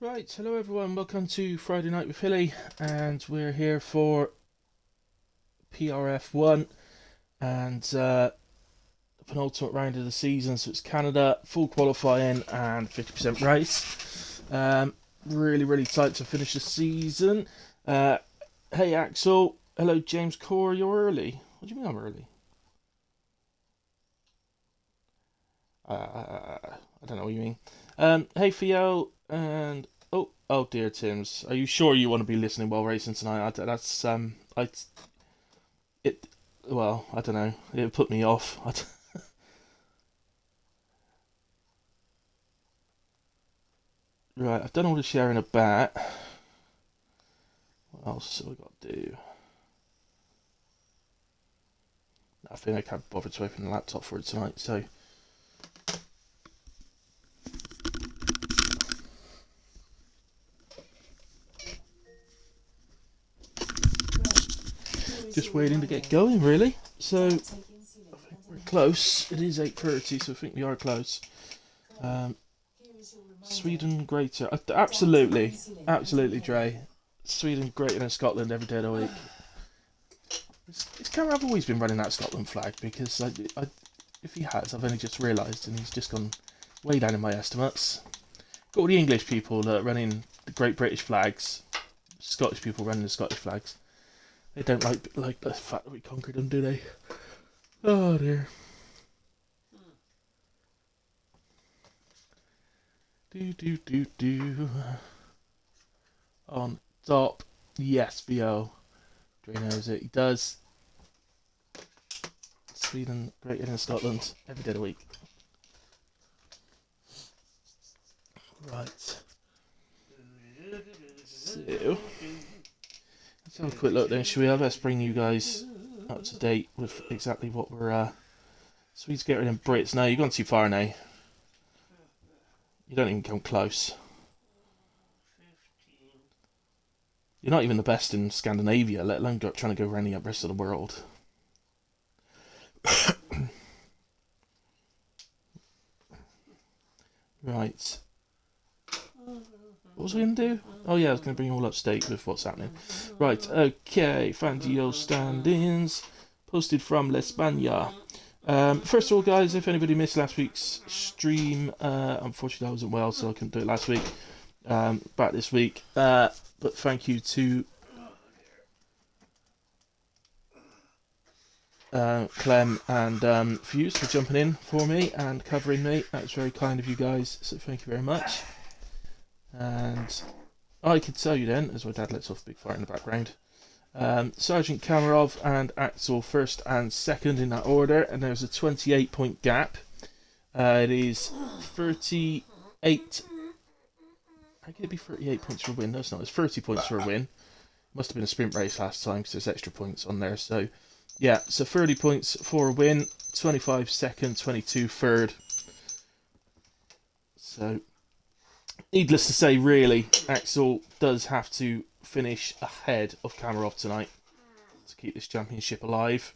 Right, hello everyone, welcome to Friday Night with Hilly, and we're here for PRF1 and the penultimate round of the season, so it's Canada, full qualifying and 50% race. Really tight to finish the season. Hey Axel, hello James Core, you're early. What do you mean I'm early? I don't know what you mean. Hey Theo, and oh dear Tim's, are you sure you want to be listening while racing tonight? It well, I don't know. It put me off. Right, I've done all the sharing of bat. What else have I got to do? I think I can't bother to open the laptop for it tonight, so just waiting to get going, really. So I think we're close. It is 8:30, so I think we are close. Um, Sweden greater, absolutely, Dre. Sweden greater than Scotland every day of the week. Is Cameron always been running that Scotland flag? Because if he has, I've only just realised, and he's just gone way down in my estimates. Got all the English people that are running the Great British flags, Scottish people running the Scottish flags. They don't like the fact that we conquered them, do they? Oh dear. Do. On top, yes, VO. Dre knows it. He does. Sweden greater than Scotland every day of the week. Right. So, let's have a quick look then, shall we? Let's bring you guys up to date with exactly what we're. Swedes greater than Brits. No, you've gone too far now. You don't even come close. You're not even the best in Scandinavia, let alone trying to go around the rest of the world. Right. What was I going to do? Oh yeah, I was going to bring you all up to date with what's happening. Right, okay. Fandio standings. Posted from L'España. First of all, guys, if anybody missed last week's stream, unfortunately I wasn't well, so I couldn't do it last week. Back this week. But thank you to Clem and Fuse for jumping in for me and covering me. That's very kind of you guys, so thank you very much. And I could tell you then, as my dad lets off a big fire in the background, Sergeant Kamarov and Axel first and second in that order, and there's a 28-point gap. It is 38. How could it be 38 points for a win? No, it's not. It's 30 points for a win. Must have been a sprint race last time because there's extra points on there. So, yeah, so 30 points for a win, 25 second, 22 third. So, needless to say, really, Axel does have to finish ahead of Kamarov tonight to keep this championship alive.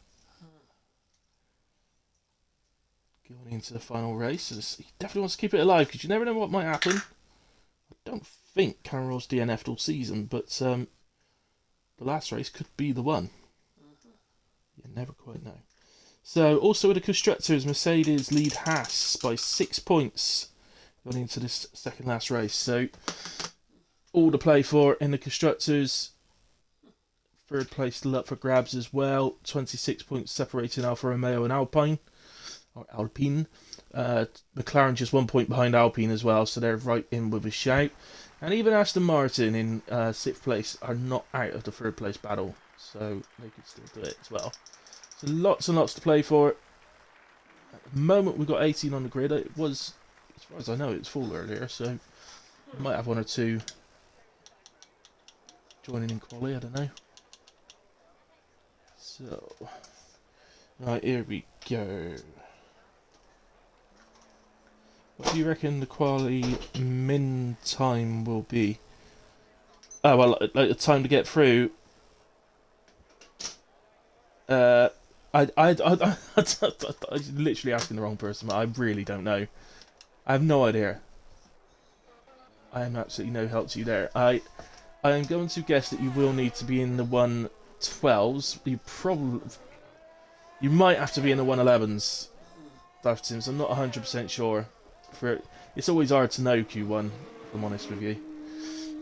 Going into the final race, he definitely wants to keep it alive because you never know what might happen. I don't think Kamarov's DNF'd all season, but the last race could be the one. You never quite know. So, also with the constructors, Mercedes lead Haas by 6 points going into this second last race. So, all to play for in the constructors. Third place still up for grabs as well. 26 points separating Alfa Romeo and Alpine. McLaren just 1 point behind Alpine as well, so they're right in with a shout. And even Aston Martin in 6th place are not out of the third place battle, so they could still do it as well. So lots and lots to play for. At the moment we've got 18 on the grid. It was, as far as I know, it was full earlier, so we might have one or two joining in quali, I don't know. So, right, here we go. What do you reckon the quali min time will be? Oh, well, like the time to get through. I'm literally asking the wrong person. I really don't know. I have no idea. I am absolutely no help to you there. I am going to guess that you will need to be in the 112s. You might have to be in the 111s, Dive Sims. I'm not 100% sure. It's always hard to know Q1, if I'm honest with you.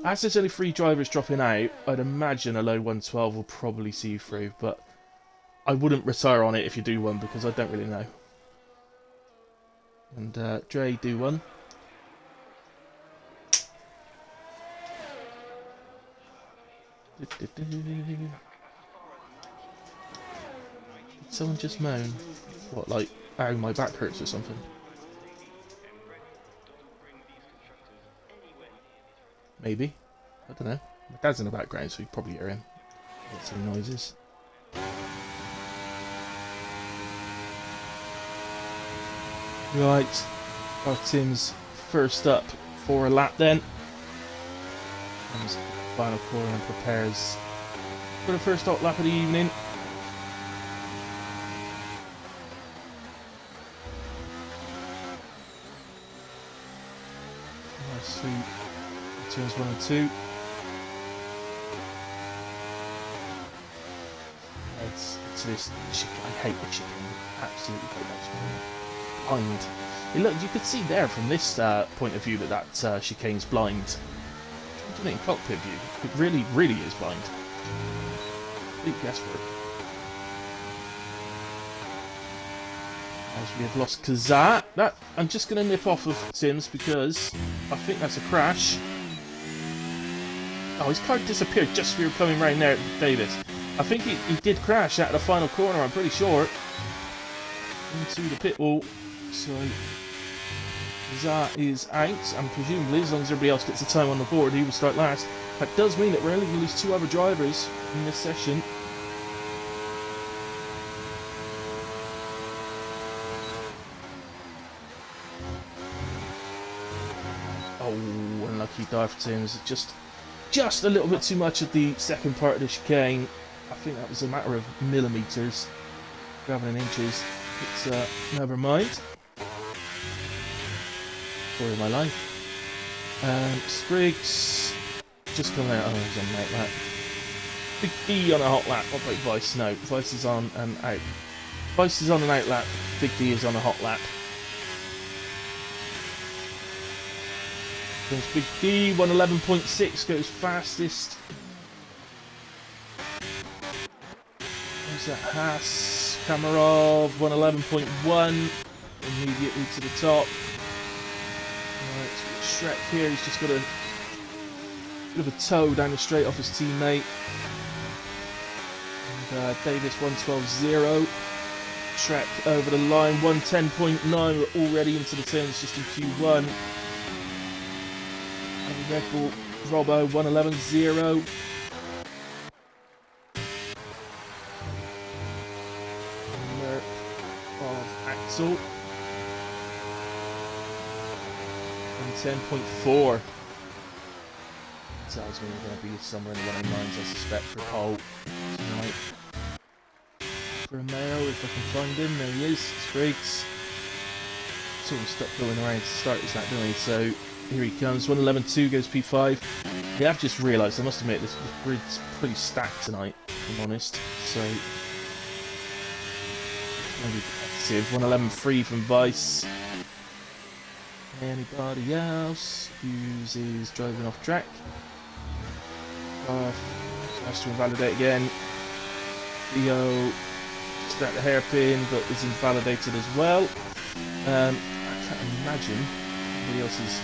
As there's only 3 drivers dropping out, I'd imagine a low 112 will probably see you through, but I wouldn't retire on it if you do one, because I don't really know. And Dre, do one. Did someone just moan? What, like, ow, my back hurts or something? Maybe. I don't know. My dad's in the background, so you probably hear him. Lots of noises. Right. Our Tim's first up for a lap then. Comes the final corner and prepares for the first hot lap of the evening. Nicely. Turns 1 and 2. It's this chicane. I hate the chicane. Absolutely hate that chicane. Blind. Look, you could see there from this point of view that chicane's blind. I'm doing it in cockpit view. It really, really is blind. Big guesswork. As we have lost Kazat. I'm just going to nip off of Tim's because I think that's a crash. Oh, his car disappeared just as we were coming round there, Davis. I think he did crash out of the final corner, I'm pretty sure. Into the pit wall. So, Kazat is out, and presumably, as long as everybody else gets the time on the board, he will start last. That does mean that we're only going to lose 2 other drivers in this session. Oh, unlucky dive for Tim's. Just a little bit too much of the second part of the chicane. I think that was a matter of millimetres rather than inches. It's never mind. Story of my life. Spriggs just coming out. Oh, he's on an out lap. Big D on a hot lap. What about Vice? No, Vice is on an out. Vice is on an out lap. Big D is on a hot lap. There's Big D, 111.6 goes fastest. There's that Haas, Kamarov, 111.1 immediately to the top. Right, so Shrek here, he's just got a bit of a toe down the straight off his teammate. And Davis 112.0. Shrek over the line, 110.9, we're already into the turns just in Q1. And Red Bull Robbo 111.0. Merc of Axel 110.4. Tells me we're going to be somewhere in the 109s, I suspect, for Cole tonight. For Romeo, if I can find him, there he is. Spriggs. Sort of stopped going around to start his lap, didn't he? So here he comes. 111.2 goes P5. Yeah, I've just realised, I must admit, this grid's pretty stacked tonight, if I'm honest. So maybe competitive. 111.3 from Vice. Anybody else who's driving off track? Has to invalidate again. Theo just at the hairpin, but is invalidated as well. I can't imagine anybody else is.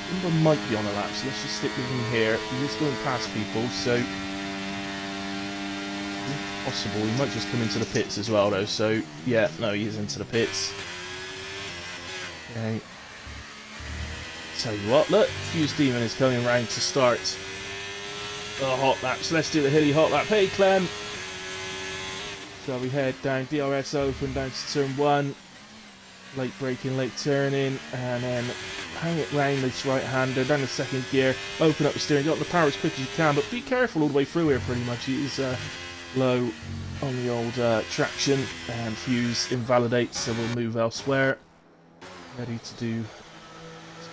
Kimber might be on a lap, so let's just stick with him here. He is going past people, so if possible, he might just come into the pits as well, though. So yeah, no, he is into the pits. Okay. Tell you what, look, Fuse Demon is coming round to start the hot lap. So let's do the hilly hot lap. Hey, Clem. So we head down DRS open down to turn 1. Late braking, late turning, and then hang it round this right-hander, down the second gear, open up the steering, get up the power as quick as you can, but be careful all the way through here pretty much. It is low on the old traction, and Fuse invalidates, so we'll move elsewhere. Ready to do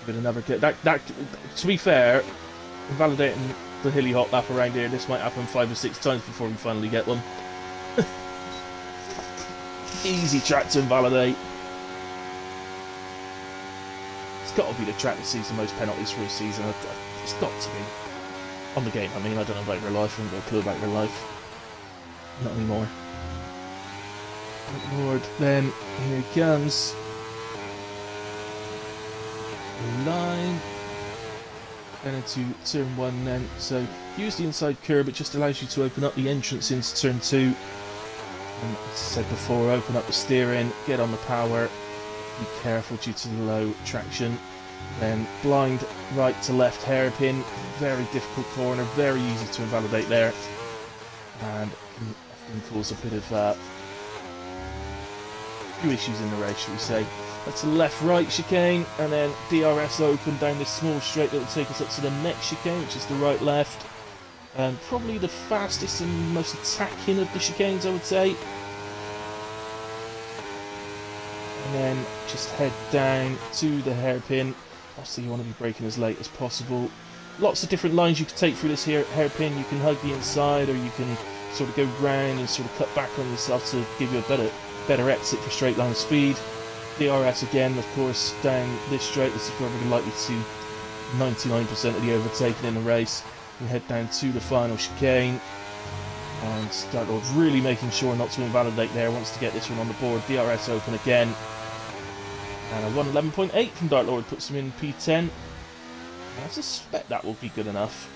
Give it another go. That, to be fair, invalidating the hilly hop lap around here, this might happen 5 or 6 times before we finally get one. Easy track to invalidate. It's got to be the track that sees the most penalties for a season. It's got to be. On the game, I mean, I don't know about real life. I haven't got a clue about real life. Not anymore. Lord, then here it comes. Line. And into turn 1 then. So use the inside curb, it just allows you to open up the entrance into turn 2. And as I said before, open up the steering, get on the power, be careful due to the low traction. Then blind right to left hairpin, very difficult corner, very easy to invalidate there. And often cause a bit of few issues in the race, shall we say. That's a left-right chicane, and then DRS open down this small straight that will take us up to the next chicane, which is the right-left. Probably the fastest and most attacking of the chicanes, I would say. And then just head down to the hairpin. Obviously you want to be braking as late as possible. Lots of different lines you can take through this hairpin. You can hug the inside, or you can sort of go round and sort of cut back on yourself to give you a better exit for straight line speed. DRS again, of course, down this straight. This is where we're likely to see 99% of the overtaking in the race. We head down to the final chicane, and Dark Lord's really making sure not to invalidate there. Wants to get this one on the board. DRS open again, and a 111.8 from Dark Lord puts him in P10. And I suspect that will be good enough.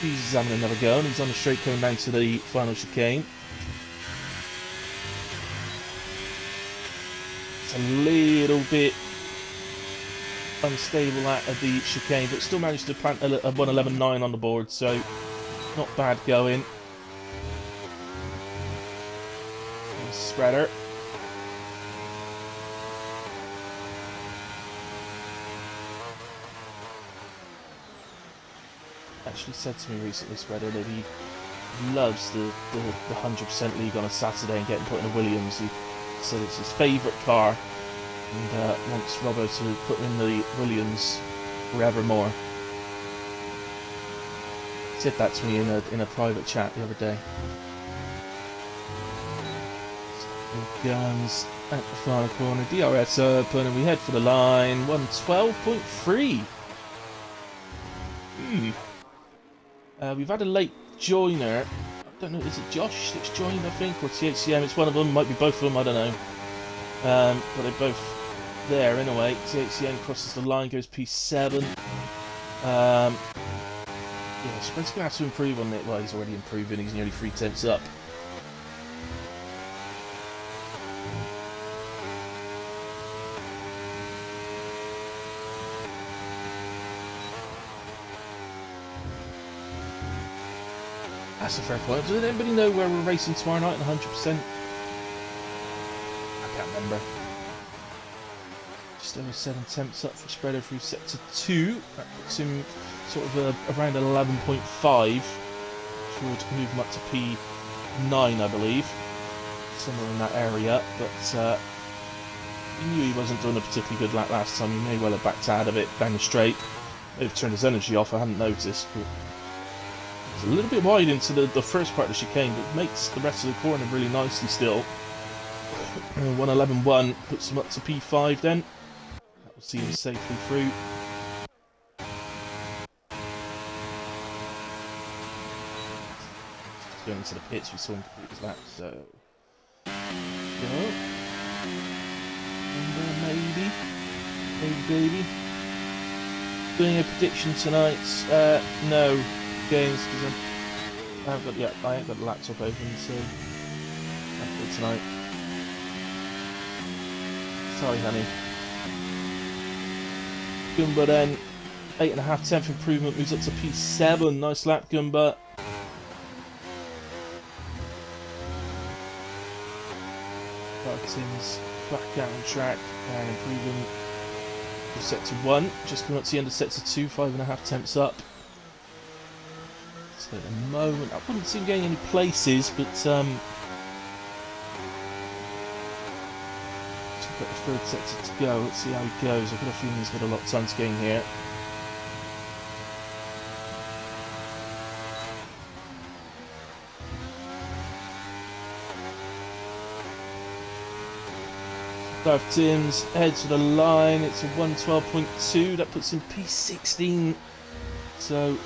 He's having another go, and he's on the straight coming down to the final chicane. It's a little bit unstable out of the chicane, but still managed to plant a 111.9 on the board, so not bad going. And spreader. Actually said to me recently, Spreader, that he loves the 100% league on a Saturday and getting put in a Williams. He said it's his favourite car, and wants Robbo to put him in the Williams forevermore. He said that to me in a private chat the other day. So guns at the final corner, DRS open, and we head for the line. 112.3. We've had a late joiner. I don't know, is it Josh that's joined, I think, or THCM? It's one of them, might be both of them, I don't know. But they're both there anyway. THCM crosses the line, goes P7. Yeah, Spread's going to have to improve on it. Well, he's already improving, he's nearly 3 tenths up. That's a fair point. Does anybody know where we're racing tomorrow night? 100%? I can't remember. Just over 7 tenths up for Spreader through sector 2. That puts him sort of around 11.5, which would move him up to P9, I believe. Somewhere in that area. But he knew he wasn't doing a particularly good lap last time. He may well have backed out of it down the straight. May have turned his energy off, I hadn't noticed. But it's a little bit wide into the first part of the chicane, but makes the rest of the corner really nicely still. 111.1 puts him up to P5 then. That will see him safely through. Just going into the pits, we saw him complete his lap, so... Go. And maybe, baby. Doing a prediction tonight? No. Games, because I ain't got the laptop open, so that's for tonight. Sorry, honey. Goomba then, 8.5 tenth improvement, moves up to P7. Nice lap, Goomba. Barton's back out on track and improving for sector 1. Just coming up to the end of sector 2, 5.5 tenths up. So at the moment, I wouldn't see him getting any places, but got the third sector to go. Let's see how he goes. I've got a feeling he's got a lot of time to gain here. Gareth Timms heads to the line. It's a 112.2. That puts him P16. So,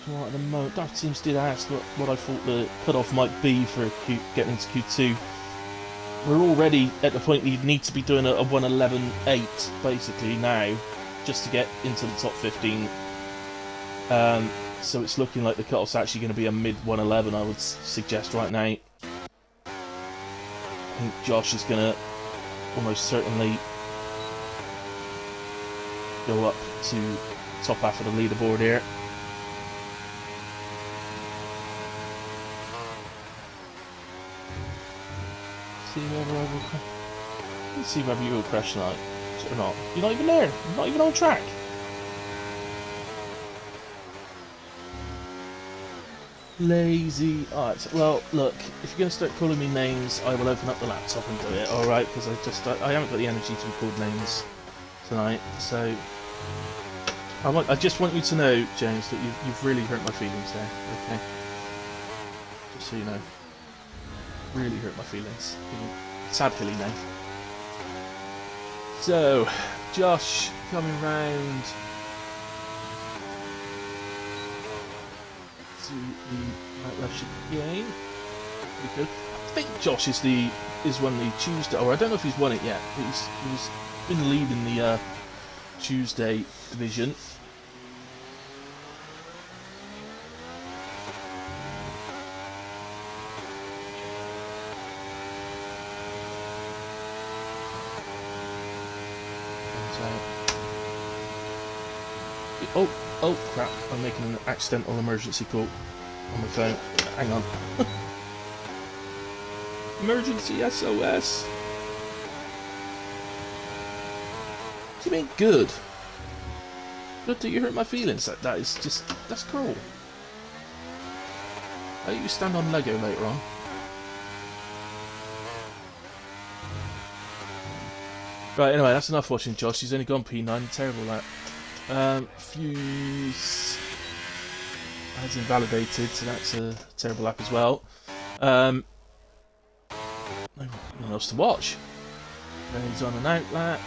at the moment, Gareth Timms did ask what I thought the cut-off might be for getting into Q2. We're already at the point you'd need to be doing a 111.8 basically now, just to get into the top 15. So it's looking like the cut-off's actually going to be a mid 111, I would suggest right now. I think Josh is going to almost certainly go up to the top half of the leaderboard here. Let's see whether you will crash tonight or not. You're not even there. You're not even on track. Lazy. Alright, well, look, if you're going to start calling me names, I will open up the laptop and do it, alright? Because I haven't got the energy to record names tonight, so... I just want you to know, James, that you've really hurt my feelings there, okay? Just so you know. Really hurt my feelings. Sad Hilly now. So, Josh coming round to the right left shift again. Pretty good. I think Josh is won the Tuesday, or I don't know if he's won it yet. He's been leading the Tuesday division. Oh crap, I'm making an accidental emergency call on my phone. Hang on. Emergency SOS. What do you mean good? Good that you hurt my feelings. That is just, that's cruel. I hope you stand on Lego later on. Right, anyway, that's enough watching Josh. He's only gone P9. Terrible that. Fuse has invalidated, so that's a terrible app as well. No one else to watch. And he's on an out lap.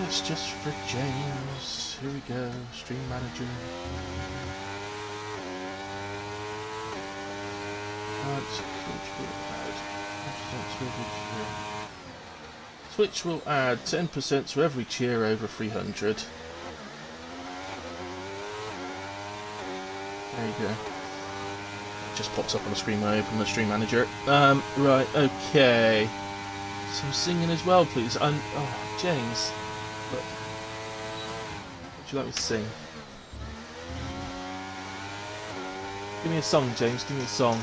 It's just for James. Here we go. Stream manager. Twitch will add 10% to every cheer over 300. There you go. It just pops up on the screen when I open the stream manager. Right, okay. Some singing as well, please. Oh, James. Look. What would you like me to sing? Give me a song, James. Give me a song.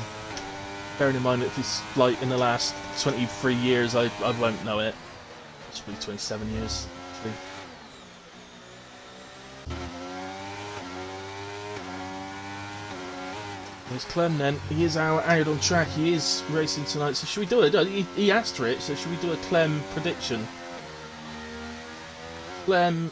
Bearing in mind that if it's like in the last 23 years, I won't know it. Possibly 27 years, actually. There's Clem then. He is out on track. He is racing tonight. So should we do it? He asked for it. So should we do a Clem prediction? Clem.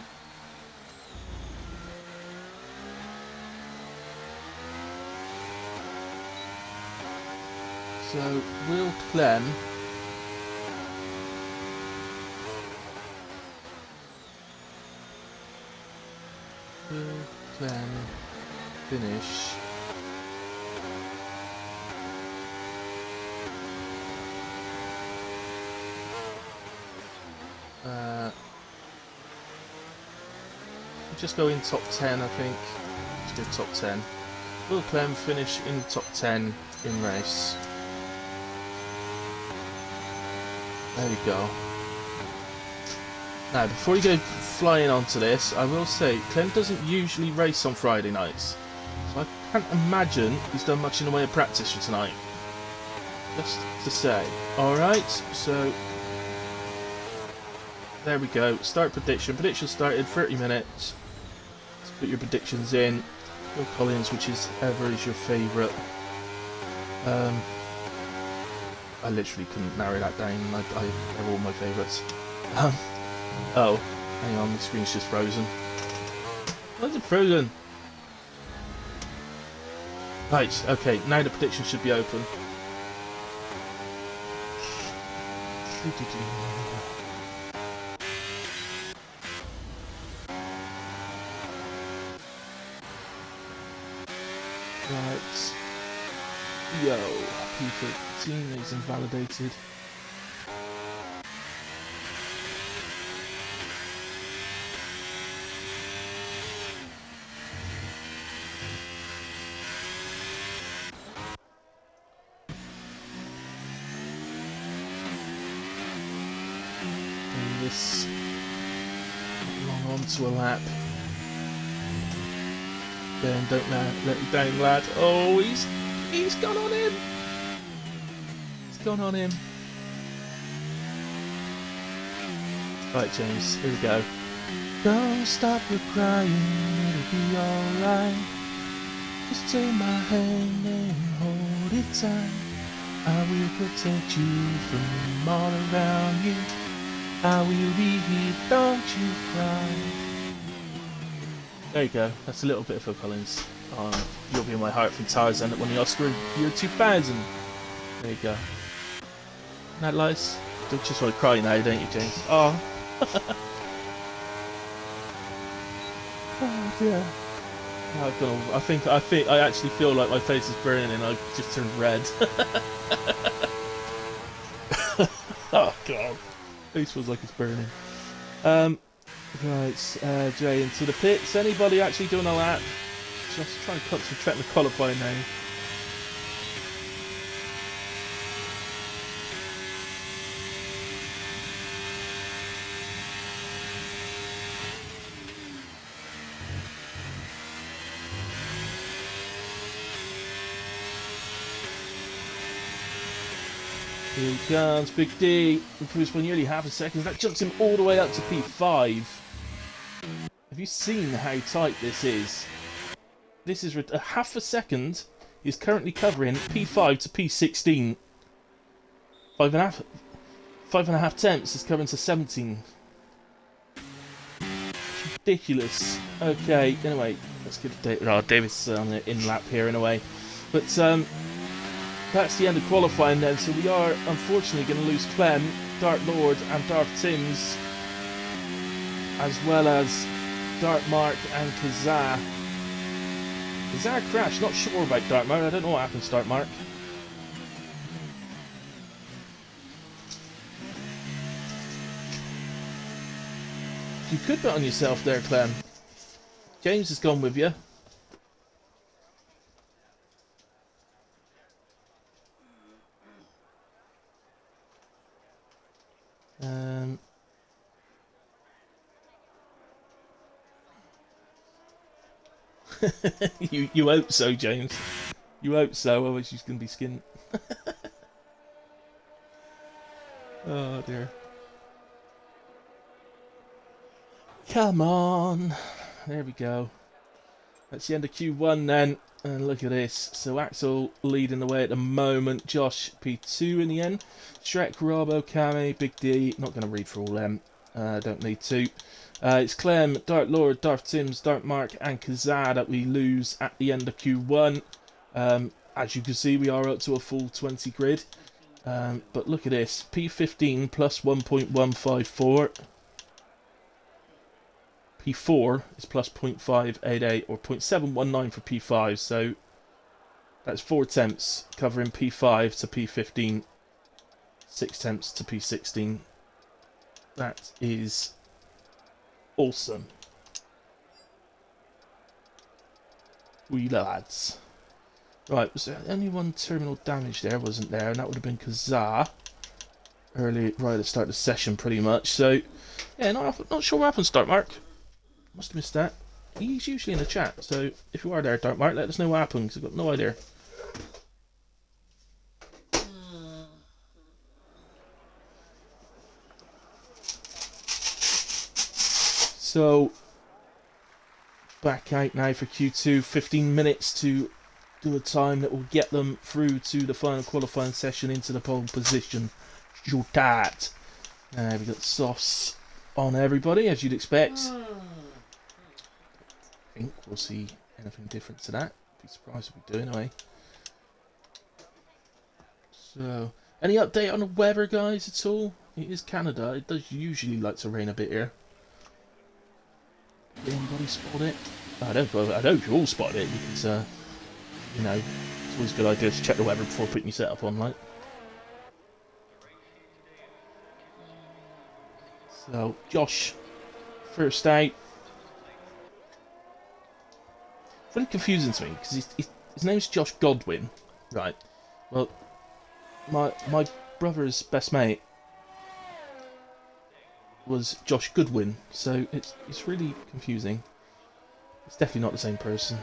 So will Clem finish just go in top 10, I think. Let's do top 10. Will Clem finish in top 10 in race? There you go. Now, before you go flying onto this, I will say, Clem doesn't usually race on Friday nights. So I can't imagine he's done much in the way of practice for tonight. Just to say. Alright, so... there we go. Start prediction. Prediction started 30 minutes. Let's put your predictions in. Phil Collins, which is ever is your favourite. I literally couldn't narrow that down. They're all my favourites. Oh, hang on, the screen's just frozen. Why is it frozen? Right, okay, now the prediction should be open. Right. Yo, P13 is invalidated. This long on to a lap. Ben, don't let me down, lad. Oh, he's gone on him. He's gone on him. Right, James, here we go. Don't stop your crying, it'll be alright. Just take my hand and hold it tight. I will protect you from all around you. I will be here, don't you cry. There you go, that's a little bit of Phil Collins. You'll Be in My Heart from Tarzan that won the Oscar in year 2000. There you go. Isn't that nice? You just want to cry now, don't you, James? Oh. Oh dear. I actually feel like my face is burning and I just turned red. Oh god. Face feels like it's burning. Right, Jay into the pits. Anybody actually doing a lap? Just trying to concentrate on the qualifying now. Here he comes, Big D. Improves by nearly half a second. That jumps him all the way up to P5. Have you seen how tight this is? This is a half a second. He's currently covering P5 to P16. 5.5 tenths is covering to 17. It's ridiculous. Okay, anyway, let's give David. Oh, David's on the in lap here in a way, but that's the end of qualifying then. So we are unfortunately going to lose Clem, Dart Lord, and Darth Timms, as well as Dart Mark and Kazaa. Kazaa crashed. Not sure about Dart Mark. I don't know what happened to Dart Mark. You could bet on yourself there, Clem. James has gone with you. You hope so, James. You hope so, otherwise she's going to be skinned. Oh dear. Come on. There we go. That's the end of Q1 then. And look at this. So Axel leading the way at the moment. Josh P2 in the end. Shrek, Robo, Kame, Big D. Not going to read for all them. Don't need to. It's Clem, Dart Lord, Darth Timms, Dart Mark and Kazaa that we lose at the end of Q1. As you can see, we are up to a full 20 grid. But look at this. P15 plus 1.154. P4 is plus 0.588 or 0.719 for P5. So that's 4 tenths covering P5 to P15. 6 tenths to P16. That is awesome. We lads. Right, was there only one terminal damage there, wasn't there? And that would have been Kazaa. early, right at the start of the session, pretty much. So, yeah, not sure what happened, Start Mark. Must have missed that. He's usually in the chat, so if you are there, Dark Mark, let us know what happened, because I've got no idea. So, back out now for Q2, 15 minutes to do a time that will get them through to the final qualifying session into the pole position. Shootat. We've got softs on everybody, as you'd expect. I think we'll see anything different to that. Be surprised if we do anyway. So, any update on the weather, guys, at all? It is Canada. It does usually like to rain a bit here. Did anybody spot it? I don't you all spotted it. It's, you know, it's always a good idea to check the weather before putting your setup on, like. So, Josh, first out. It's really confusing to me, because his name's Josh Godwin, right? Well, my brother's best mate was Josh Goodwin, so it's really confusing. It's definitely not the same person.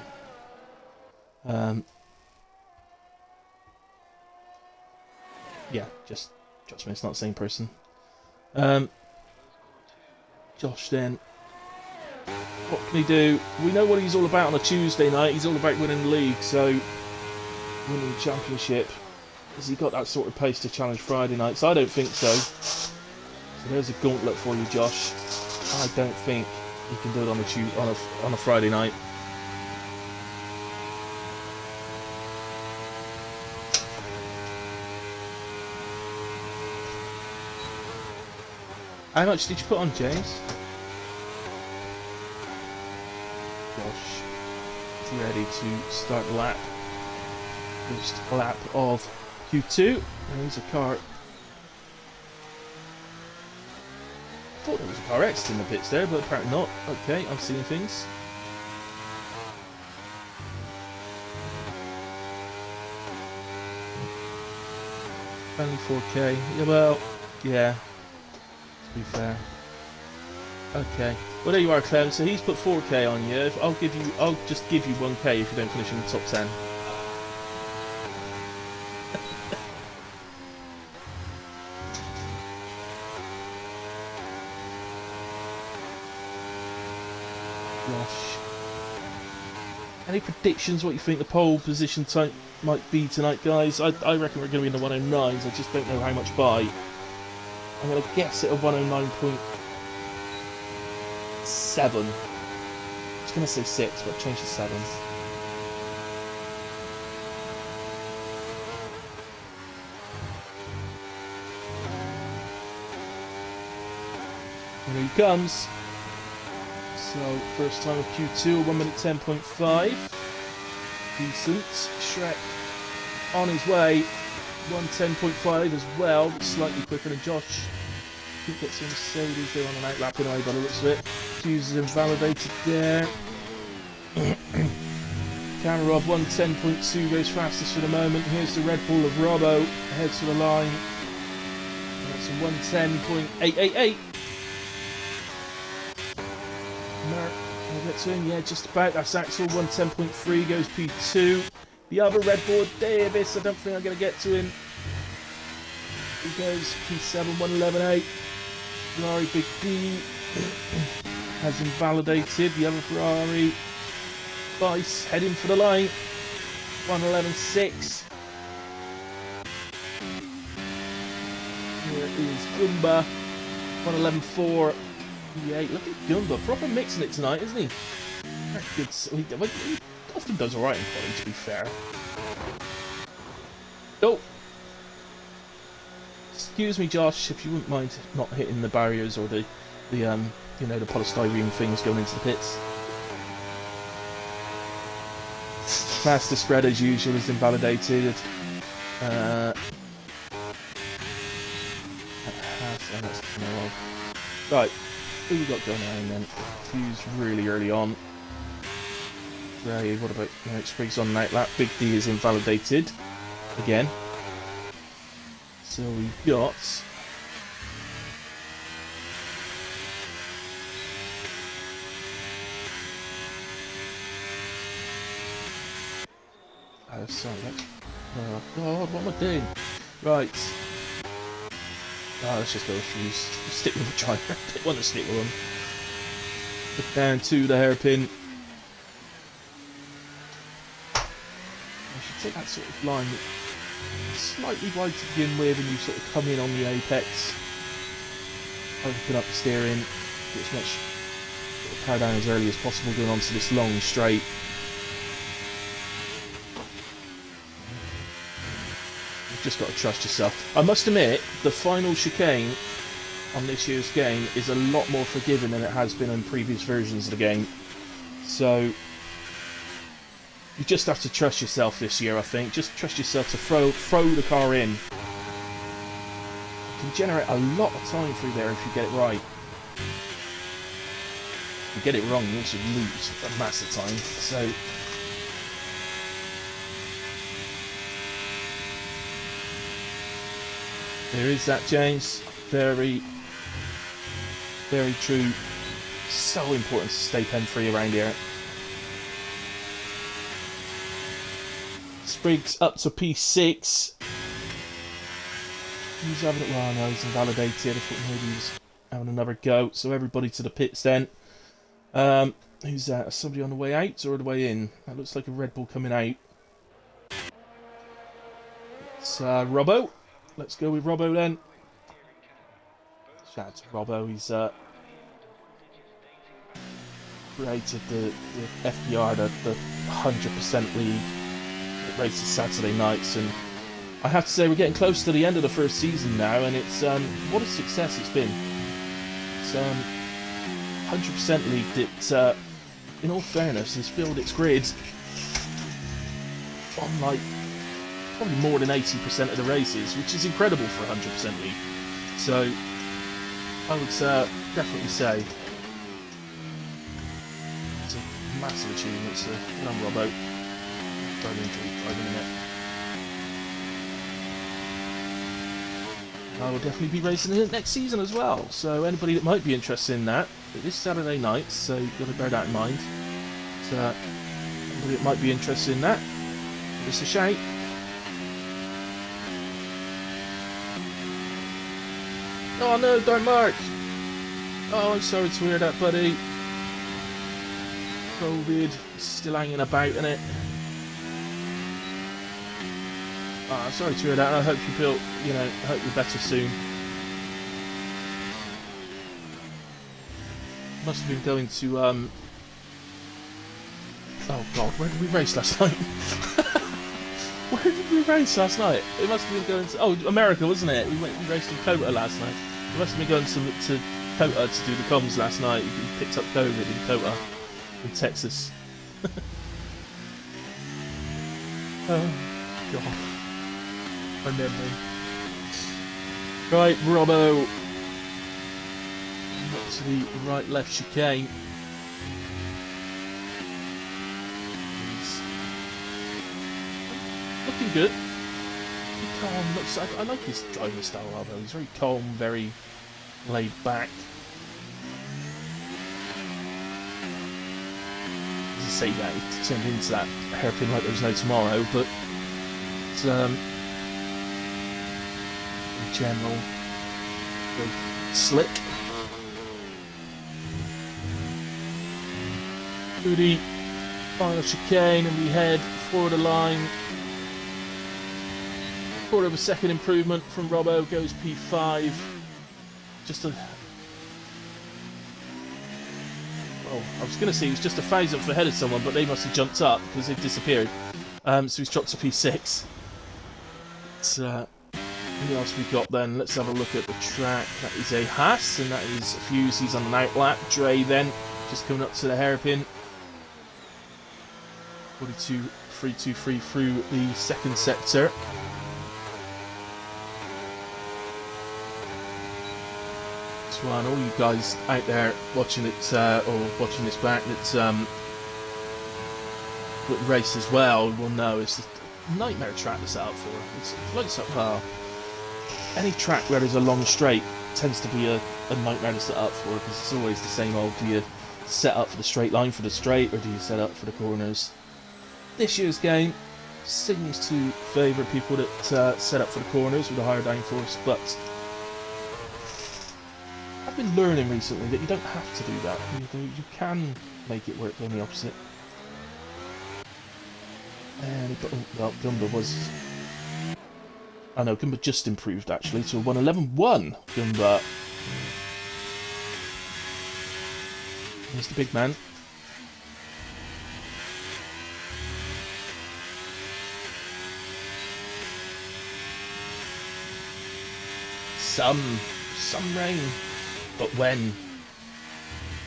Yeah, just Josh Smith's not the same person. Josh then, what can he do? We know what he's all about on a Tuesday night. He's all about winning the league, so winning the championship. Has he got that sort of pace to challenge Friday nights? I don't think so. So there's a gauntlet for you, Josh. I don't think you can do it on a Friday night. How much did you put on, James? Josh is ready to start the lap. First lap of Q2. And there's a car. I thought there was a car X in the pits there, but apparently not. Okay, I'm seeing things. Only 4K. Yeah, well, yeah. To be fair. Okay. Well, there you are, Clem. So he's put 4K on you. I'll just give you 1K if you don't finish in the top 10. Gosh. Any predictions what you think the pole position type might be tonight, guys? I reckon we're going to be in the 109s. I just don't know how much by. I'm going to guess at a 109.7. I was going to say 6, but I changed to 7. And here he comes. So, first time of Q2, 1 minute 10.5. Decent. Shrek on his way. 1:10.5 as well, but slightly quicker than Josh. I think that's Mercedes, they're on an outlap anyway by the looks of it. Fuse is invalidated there. Camera of 1:10.2 goes fastest for the moment. Here's the Red Bull of Robbo, heads for the line. And that's a 1:10.888. Merck, I'll get to him, yeah, just about. That's Axel, 1:10.3 goes P2. The other Red Bull, Davis, I don't think I'm going to get to him. He goes P7, 1:11.8. Ferrari Big D has invalidated. The other Ferrari, Vice, heading for the line. 1:11.6. Here is Goomba, 1:11.4. P8. Look at Goomba, proper mixing it tonight, isn't he? Good. He often does alright in quality, to be fair. Oh! Excuse me, Josh, if you wouldn't mind not hitting the barriers or the polystyrene things going into the pits. Faster spread as usual is invalidated. Right, who we got going on then? Fuse really early on. Ray, what about Spriggs on night lap? Big D is invalidated again. So we've got sorry, that's... Oh god, what am I doing? Right. Let's just go with fuse. Stick with the driver. I don't want to stick with them. Put down to the hairpin. I should take that sort of line slightly wide to begin with, and you sort of come in on the apex. Open up the steering. Get as much power down as early as possible going onto this long straight. You've just got to trust yourself. I must admit, the final chicane on this year's game is a lot more forgiving than it has been in previous versions of the game. So you just have to trust yourself this year, I think. Just trust yourself to throw the car in. You can generate a lot of time through there if you get it right. If you get it wrong, you also lose a massive time. So there is that, James. Very, very true. So important to stay pen free around here. Spriggs up to P6. He's having it. Well, no, he's invalidated. I thought maybe he was having another go. So everybody to the pits then. Who's that? Somebody on the way out or the way in? That looks like a Red Bull coming out. It's Robbo. Let's go with Robbo then. Shout out to Robbo. He's created the FPR, the 100% league that races Saturday nights, and I have to say we're getting close to the end of the first season now, and it's what a success it's been. It's 100% league that, in all fairness, has filled its grid on like probably more than 80% of the races, which is incredible for 100% league. So I would definitely say it's a massive achievement. So good on Robbo. Driving in it. I will definitely be racing it next season as well. So anybody that might be interested in that, it is Saturday night, so you've got to bear that in mind. So anybody that might be interested in that, give us a shout. Oh no, don't mark! Oh, I'm sorry to hear that, buddy. COVID still hanging about in it. Oh, I'm sorry to hear that. I hope you feel, I hope you're better soon. Must have been going to, oh god, where did we race last night? Where did we race last night? It must have been going to, oh, America, wasn't it? We raced in Kota last night. We must have been going to Kota to do the comms last night. We picked up COVID in Kota, in Texas. Oh, god. My memory. Right, Robbo. Up to the right left chicane. He's looking good. Calm. I like his driving style, Robbo. He's very calm, very laid back. As I say that, he turned into that hairpin like there was no tomorrow, but it's, general, very slick. Through the final chicane, and we head for the line. Quarter of a second improvement from Robbo, goes P5. Just a... well, I was going to say he was just a thousandth ahead of someone, but they must have jumped up because they've disappeared. So he's dropped to P6. It's, who else we got then? Let's have a look at the track. That is a Haas, and that is Fuse. He's on an outlap. Dre then, just coming up to the hairpin. 42.323 through the second sector. This one, all you guys out there watching it, or watching this back, that race as well will know it's a nightmare track to set up for. It's like any track where there's a long straight tends to be a nightmare to set up for, because it's always the same old. Do you set up for the straight line for the straight, or do you set up for the corners? This year's game, seems to favour people that set up for the corners with a higher downforce, but I've been learning recently that you don't have to do that. You can make it work on the opposite. And well, Gumba was... Oh no, Gumba just improved actually to a 111.1. Gumba. Here's the big man. Some rain, but when?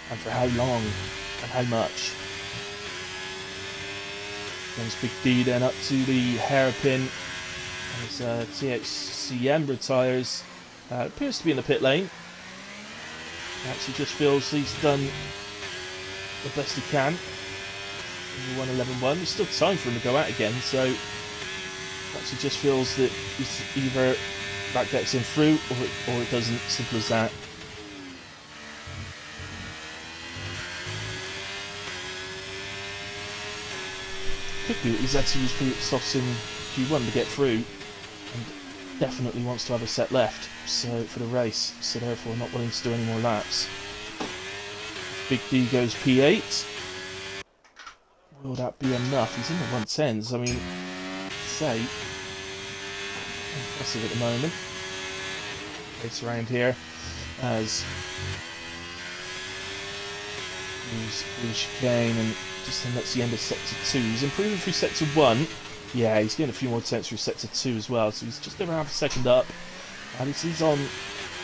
And for how long? And how much? Comes Big D then up to the hairpin as THCM retires. Appears to be in the pit lane. Actually just feels he's done the best he can. 111.1. There's still time for him to go out again, so actually just feels that he's either that gets him through or it doesn't. Simple as that. Could be that he's had to use pit stops in Q1 to get through, and definitely wants to have a set left so for the race, so therefore not willing to do any more laps. Big D goes P8. Will that be enough? He's in the 110s. I mean, say, impressive at the moment. Race around here as he's through the chicane and just then that's the end of sector 2. He's improving through sector 1. Yeah, he's getting a few more attempts through sector 2 as well, so he's just over half a second up. And he's on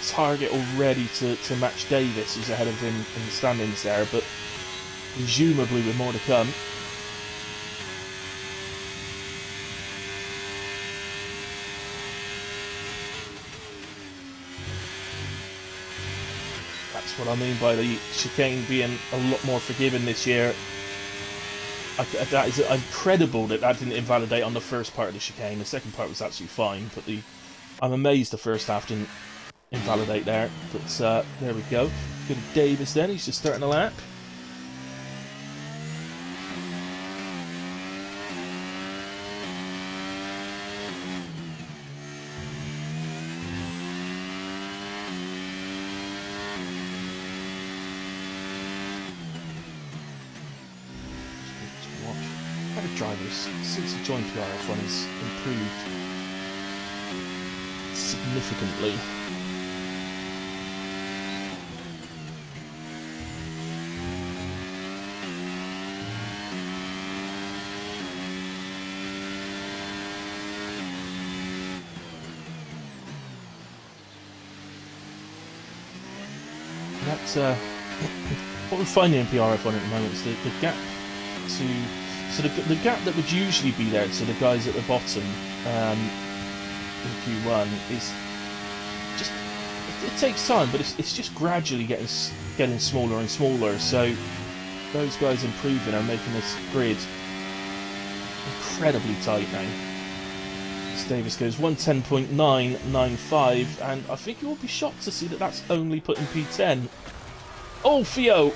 target already to match Davis, who's ahead of him in the standings there, but presumably with more to come. That's what I mean by the chicane being a lot more forgiving this year. That is incredible that didn't invalidate on the first part of the chicane. The second part was absolutely fine, but I'm amazed the first half didn't invalidate there. But there we go. Good to Davis then. He's just starting a lap. Drivers since he joined PRF1 has improved significantly. That's what we're finding in PRF1 at the moment is the gap to. So the gap that would usually be there to the guys at the bottom in Q1 is just it takes time, but it's just gradually getting smaller and smaller. So those guys improving are making this grid incredibly tight now. As Davis goes 110.995, and I think you will be shocked to see that that's only putting P10. Oh, Theo!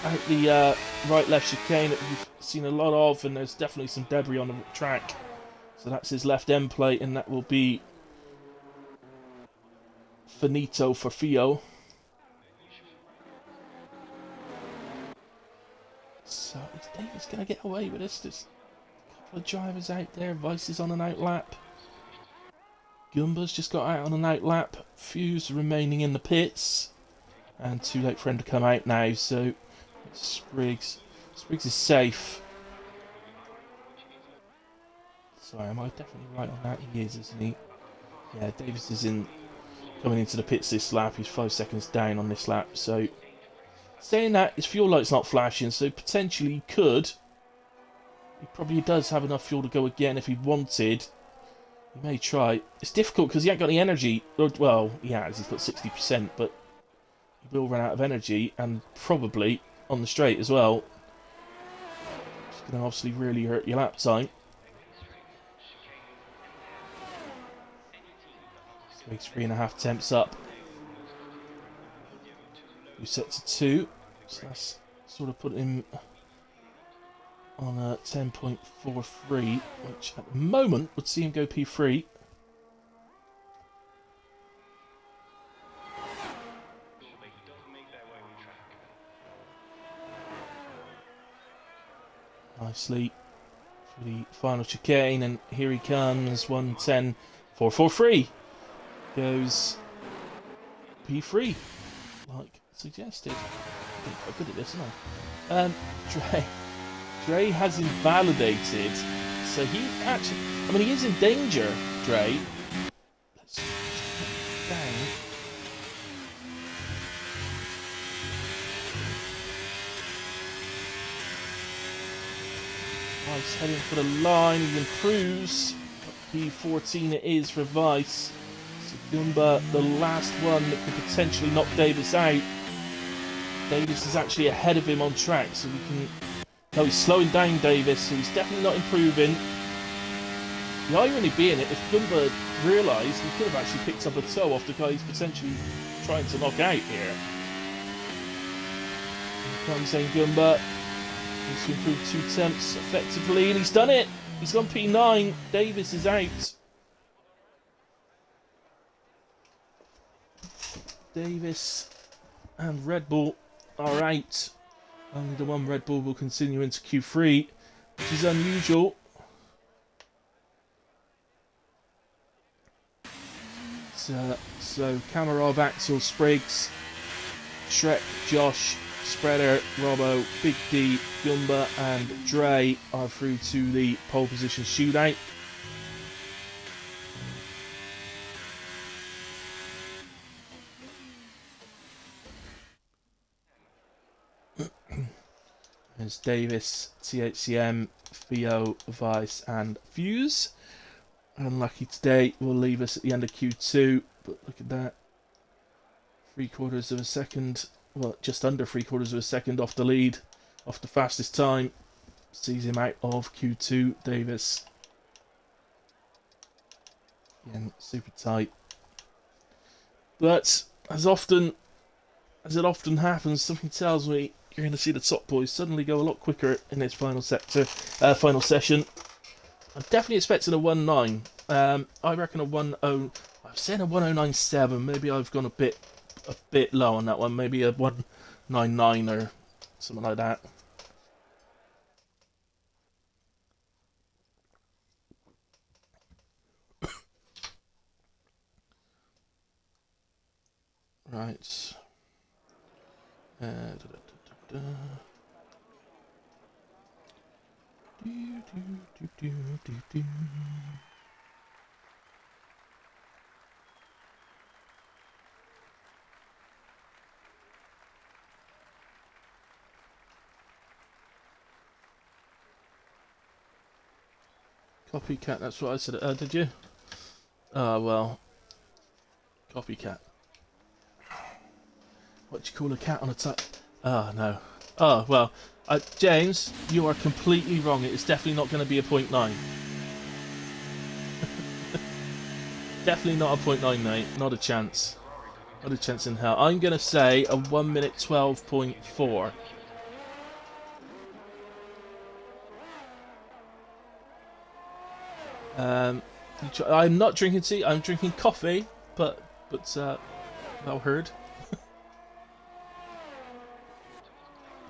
Out the right-left chicane that we've seen a lot of, and there's definitely some debris on the track. So that's his left end plate, and that will be finito for Theo. So is Davis going to get away with this? There's a couple of drivers out there. Vice is on an out lap. Gumba's just got out on an out lap. Fuse remaining in the pits. And too late for him to come out now, so Spriggs is safe. Sorry, am I definitely right on that? He is, isn't he? Yeah, Davis is coming into the pits this lap. He's 5 seconds down on this lap. So, saying that, his fuel light's not flashing, so potentially he could. He probably does have enough fuel to go again if he wanted. He may try. It's difficult because he ain't got any energy. Well, he has. He's got 60%, but he will run out of energy and probably on the straight as well. It's going to obviously really hurt your lap time. So he's 3.5 temps up. We set to 2. So that's sort of put him on a 10.43, which at the moment would see him go P3. Nicely for the final chicane, and here he comes. 1:10.443 goes P3, like suggested. I'm quite good at this, isn't I? Dre has invalidated, so he actually, I mean, he is in danger, Dre. Let's just put it down. Vice heading for the line, he improves. P14 it is for Vice. So Goomba, the last one that could potentially knock Davis out. Davis is actually ahead of him on track, so we can... No, he's slowing down Davis, so he's definitely not improving. The irony being it, if Goomba realised, he could have actually picked up a toe off the guy he's potentially trying to knock out here. Here comes in Goomba. Needs to improve 2 tenths effectively, and he's done it! He's gone P9. Davis is out. Davis and Red Bull are out. Only the one Red Bull will continue into Q3, which is unusual. So Kamarov, Axel, Spriggs, Shrek, Josh, Spreader, Robbo, Big D, Goomba and Dre are through to the pole position shootout. There's Davis, THCM, Theo, Vice and Fuse. Unlucky today will leave us at the end of Q2, but look at that. 3/4 of a second, well, just under 3/4 of a second off the lead, off the fastest time. Sees him out of Q2, Davis. Again, super tight. But as it often happens, something tells me you're going to see the top boys suddenly go a lot quicker in this final session. I'm definitely expecting a 1.9. I reckon a 1.0. I'm saying a 1.097. Maybe I've gone a bit low on that one. Maybe a 1.99 or something like that. Right. Copycat, that's what I said. Did you? Well. Copycat. What do you call a cat on a tub? Oh, no. Oh, well. James, you are completely wrong. It is definitely not going to be a 0.9. Definitely not a 0.9, mate. Not a chance. Not a chance in hell. I'm going to say a 1 minute 12.4. I'm not drinking tea. I'm drinking coffee, but well heard.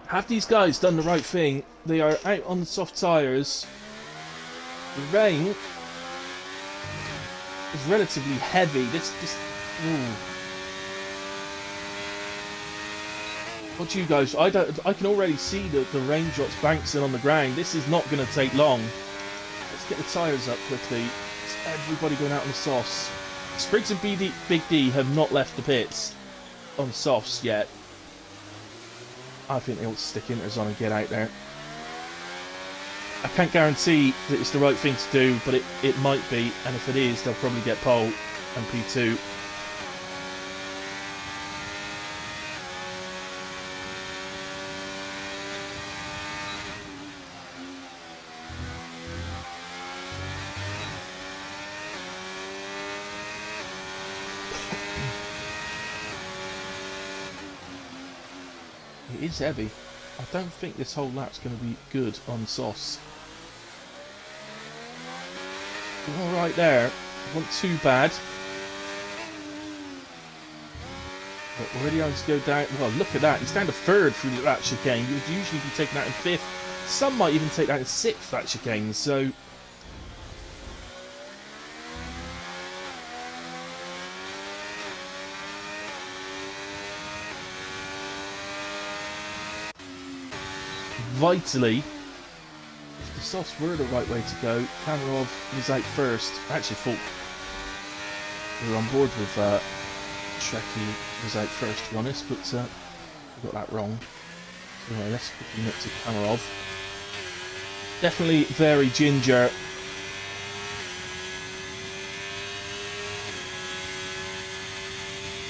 Have these guys done the right thing? They are out on the soft tyres. The rain is relatively heavy. Ooh. What do you guys? I can already see the raindrops bouncing on the ground. This is not going to take long. Let's get the tyres up quickly. It's everybody going out on the softs. Spriggs and Big D have not left the pits on softs yet. I think they ought to stick inters on and get out there. I can't guarantee that it's the right thing to do, but it might be, and if it is, they'll probably get pole and P2. It is heavy. I don't think this whole lap's going to be good on Sauce. All right there. Wasn't too bad. But already having to go down. Well, look at that. He's down to third through that chicane. You would usually be taken out in fifth. Some might even take that in sixth, that chicane. So vitally, if the softs were the right way to go, Kamarov was out first. I actually thought we were on board with Shrekky was out first, to be honest, but we got that wrong. So anyway, let's quickly look to Kamarov. Definitely very ginger.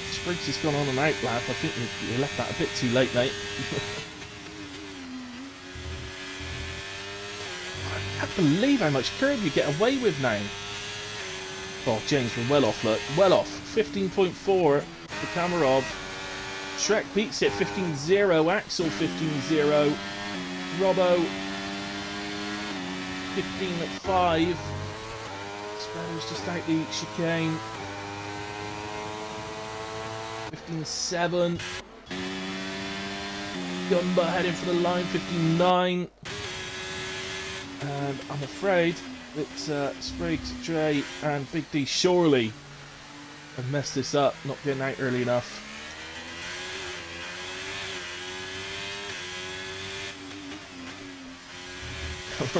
Spriggs has gone on an out lap. I think you left that a bit too late, mate. I can't believe how much curve you get away with now. Oh, James, we're well off, look. Well off. 15.4 for Kamarov. Shrek beats it 15.0. Axel 15.0. Robbo 15.5. Sparrow's just out the chicane. 15.7. Gumba heading for the line. 15.9. And I'm afraid that Spriggs, Dre and Big D surely have messed this up, not getting out early enough.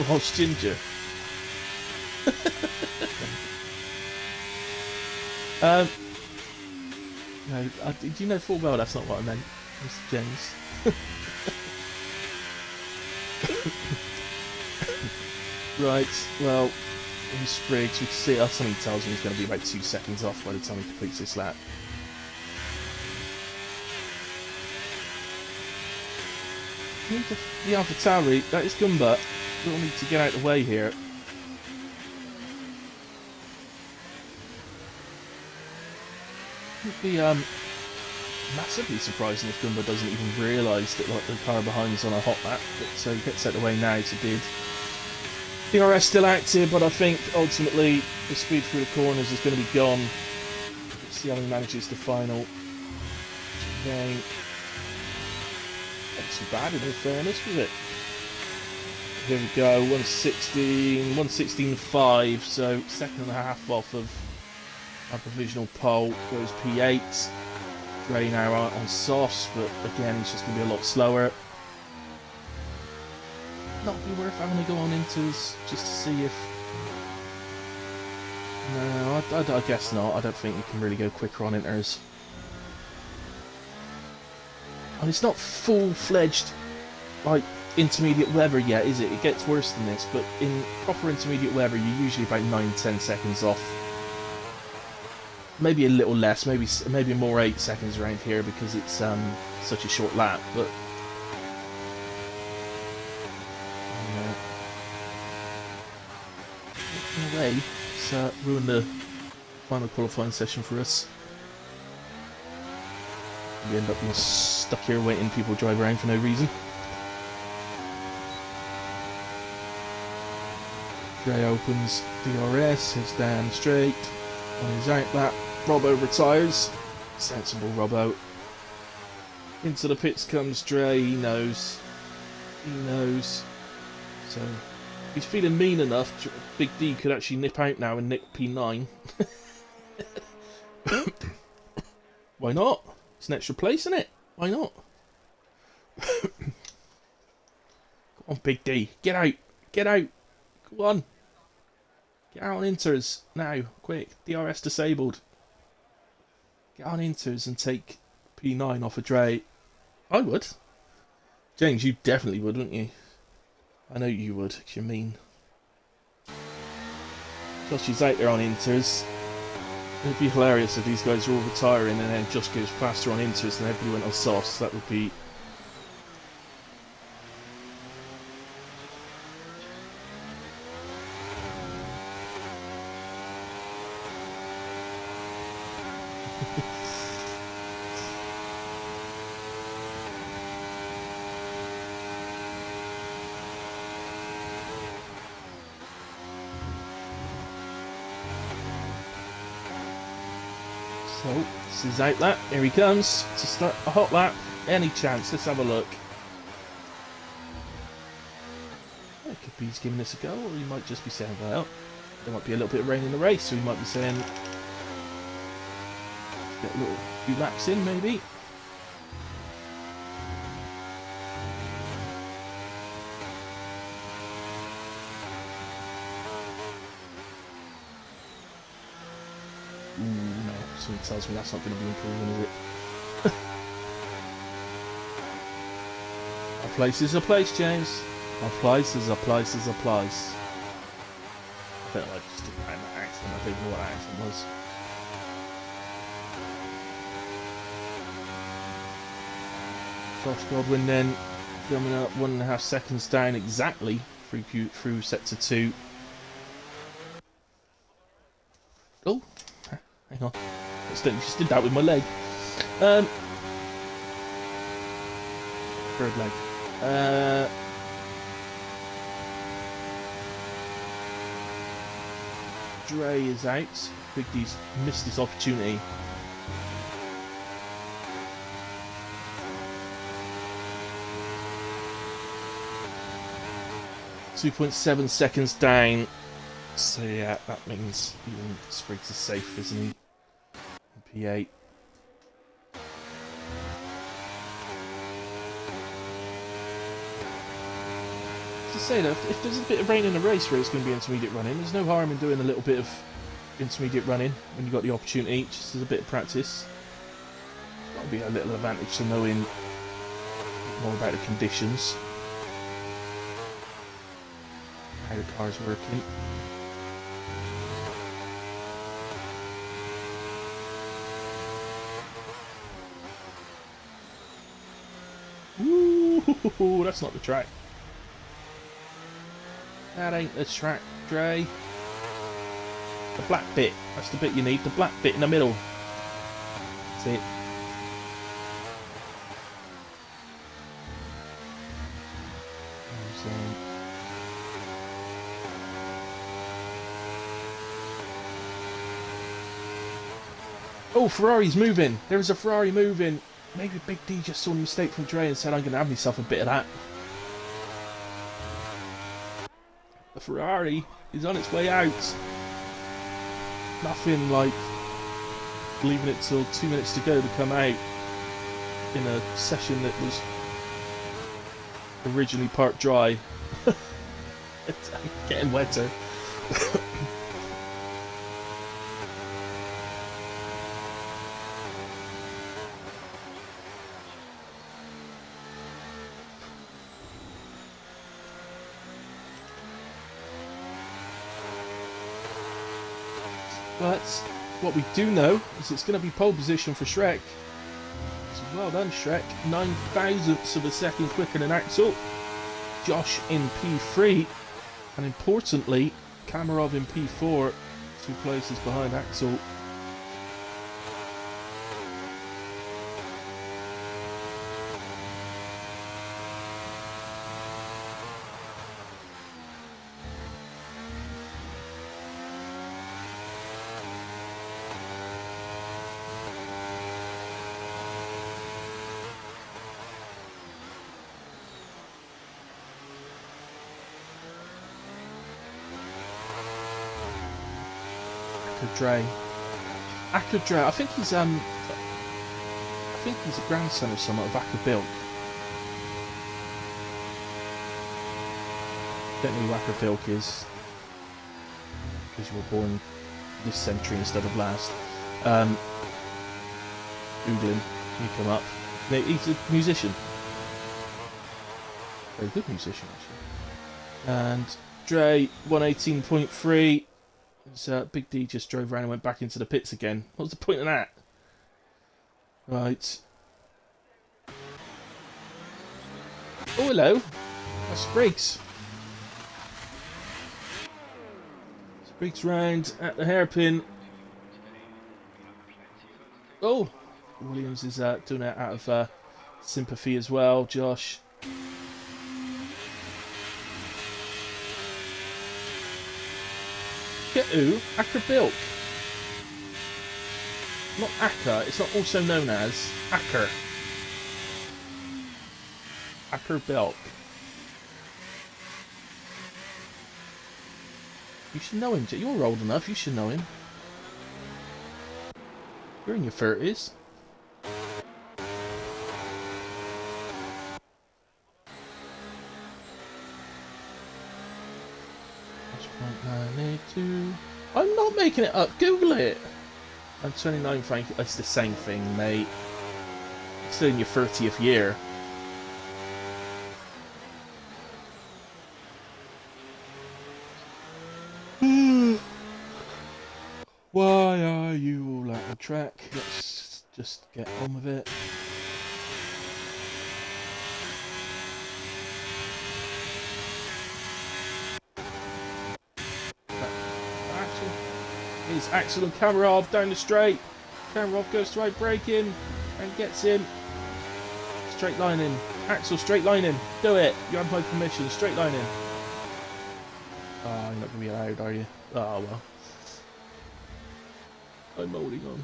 Lost Ginger. No, do you know full well that's not what I meant, Mr. James? Right, well, Spriggs, we can see something tells me he's going to be about 2 seconds off by the time he completes this lap. The AlphaTauri, that is Gumba. We'll need to get out of the way here. It'd be massively surprising if Gumba doesn't even realise that like, the car behind is on a hot lap, but so he gets out of the way now as he did. PRF still active, but I think ultimately the speed through the corners is going to be gone. Let's see how he manages the final. Okay. Not too bad in all fairness, was it? Here we go, 116.5, so second and a half off of our provisional pole. Goes P8. Dre now out on Sauce, but again he's just going to be a lot slower. Not be worth having to go on Inters just to see if... No, I guess not. I don't think you can really go quicker on Inters. And it's not full-fledged, like, intermediate weather yet, is it? It gets worse than this, but in proper intermediate weather, you're usually about 9-10 seconds off. Maybe a little less, maybe more 8 seconds around here because it's such a short lap, but... in a way, it's ruined the final qualifying session for us. We end up being stuck here waiting people drive around for no reason. Dre opens DRS, heads down straight, on his out lap. Robbo retires. Sensible Robbo. Into the pits comes Dre, he knows. He knows. So, if he's feeling mean enough, Big D could actually nip out now and nick P9. Why not? It's an extra place, isn't it? Why not? Come on, Big D. Get out. Get out. Go on. Get out on Inters. Now. Quick. DRS disabled. Get on Inters and take P9 off of Dre. I would. James, you definitely would, wouldn't you? I know you would, because you're mean. Josh is out there on Inters. It'd be hilarious if these guys are all retiring and then Josh goes faster on Inters and everybody went on softs. That would be... So, this is out lap. Here he comes to start a hot lap. Any chance? Let's have a look. It could be he's giving this a go, or he might just be saying, well, there might be a little bit of rain in the race, so he might be saying, get a little few laps in, maybe. Ooh, no, something tells me that's not going to be improving, is it? A place is a place, James. A place is a place is a place. I don't know, I just didn't find that accent. I don't even know what that accent was. Josh Godwin then coming up 1.5 seconds down exactly through sector 2. Oh, hang on. I just did that with my leg. Third leg. Dre is out. Big D's missed his opportunity. .7 seconds down. So yeah, that means even Spriggs is safe, isn't he? P8. To say that if there's a bit of rain in the race where it's going to be intermediate running, there's no harm in doing a little bit of intermediate running when you've got the opportunity, just as a bit of practice. That'll be a little advantage to knowing more about the conditions, how the car's working. Ooh, that's not the track. That ain't the track, Dre. The black bit. That's the bit you need. The black bit in the middle. That's it. Oh, Ferrari's moving. There is a Ferrari moving. Maybe Big D just saw a mistake from Dre and said, I'm going to have myself a bit of that. The Ferrari is on its way out. Nothing like leaving it till 2 minutes to go to come out in a session that was originally part dry. It's getting wetter. But what we do know is it's going to be pole position for Shrek. So well done, Shrek. 9 thousandths of a second quicker than Axel. Josh in P3. And importantly, Kamarov in P4. 2 places behind Axel. Dre. Dre. I think he's a grandson of someone of Bilk. Don't know who Bilk is, because you were born this century instead of last. Googling, you come up. No, he's a musician. Very good musician, actually. And Dre 118.3. Big D just drove around and went back into the pits again. What was the point of that? Right. Oh, hello. That's Spriggs. Spriggs round at the hairpin. Oh! Williams is doing it out of sympathy as well, Josh. Get who? Bilk. Not Acker, it's not also known as Acker. Acker Belk. You should know him, you're old enough, you should know him. You're in your 30s. I'm not making it up, Google it! I'm 29, Frank. It's the same thing, mate. You're still in your 30th year. Why are you all out of track? Let's just get on with it. Is Axel and Kamarov down the straight. Kamarov goes straight braking and gets him. Straight line in. Axel, straight line in. Do it. You have my permission. Straight line in. Oh, you're not going to be allowed, are you? Oh, well. I'm holding on.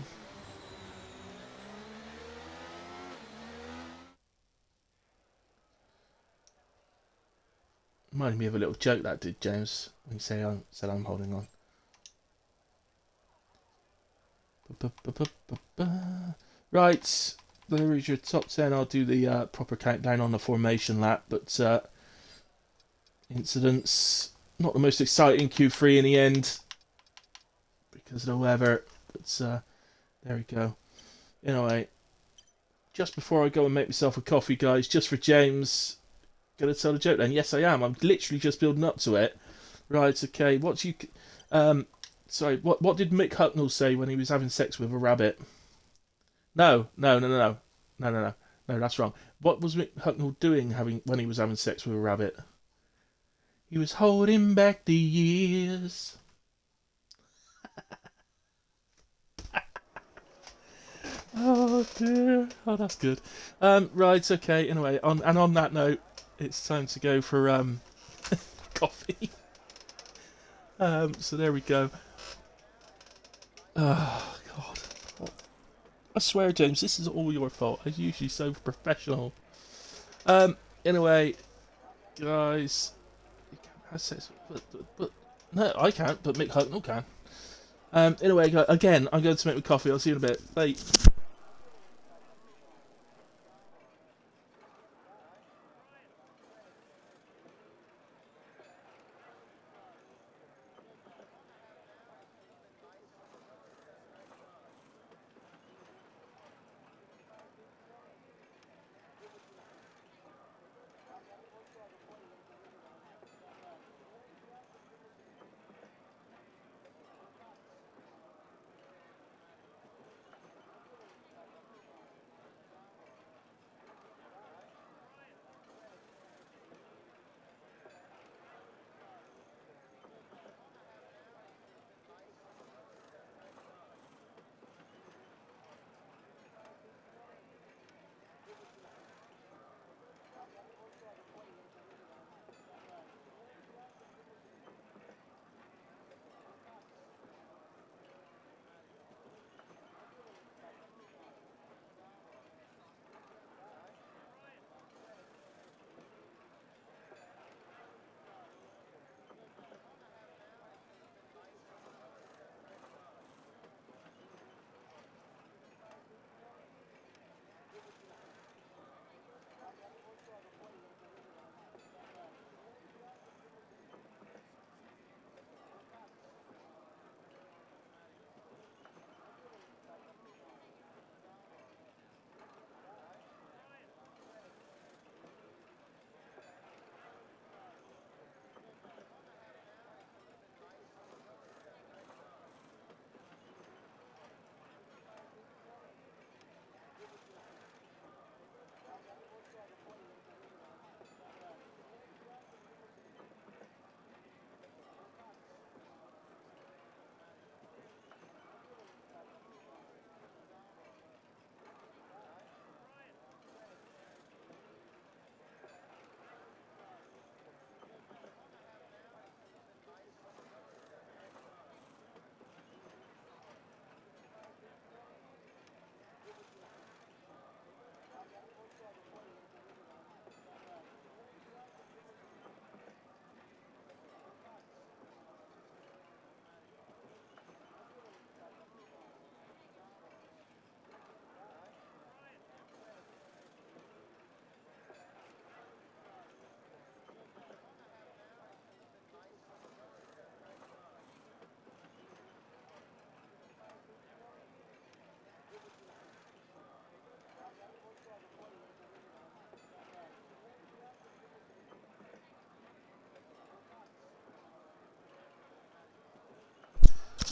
Reminded me of a little joke that did, James, when you said I'm holding on. Right, there is your top 10. I'll do the proper countdown on the formation lap, but incidents, not the most exciting Q3 in the end because of the weather, but there we go. Anyway, just before I go and make myself a coffee, guys, just for James, gonna tell the joke then. Yes, I am. I'm literally just building up to it. Right, okay. Sorry, what did Mick Hucknall say when he was having sex with a rabbit? No, that's wrong. What was Mick Hucknall doing when he was having sex with a rabbit? He was holding back the years. Oh dear. Oh, that's good. Right, okay. Anyway, on that note, it's time to go for coffee. So there we go. Oh God. I swear, James, this is all your fault. I'm usually so professional. Anyway, guys, you can't have sex, but no, I can't. But Mick Hucknall can. Anyway, again, I'm going to make my coffee. I'll see you in a bit. Bye.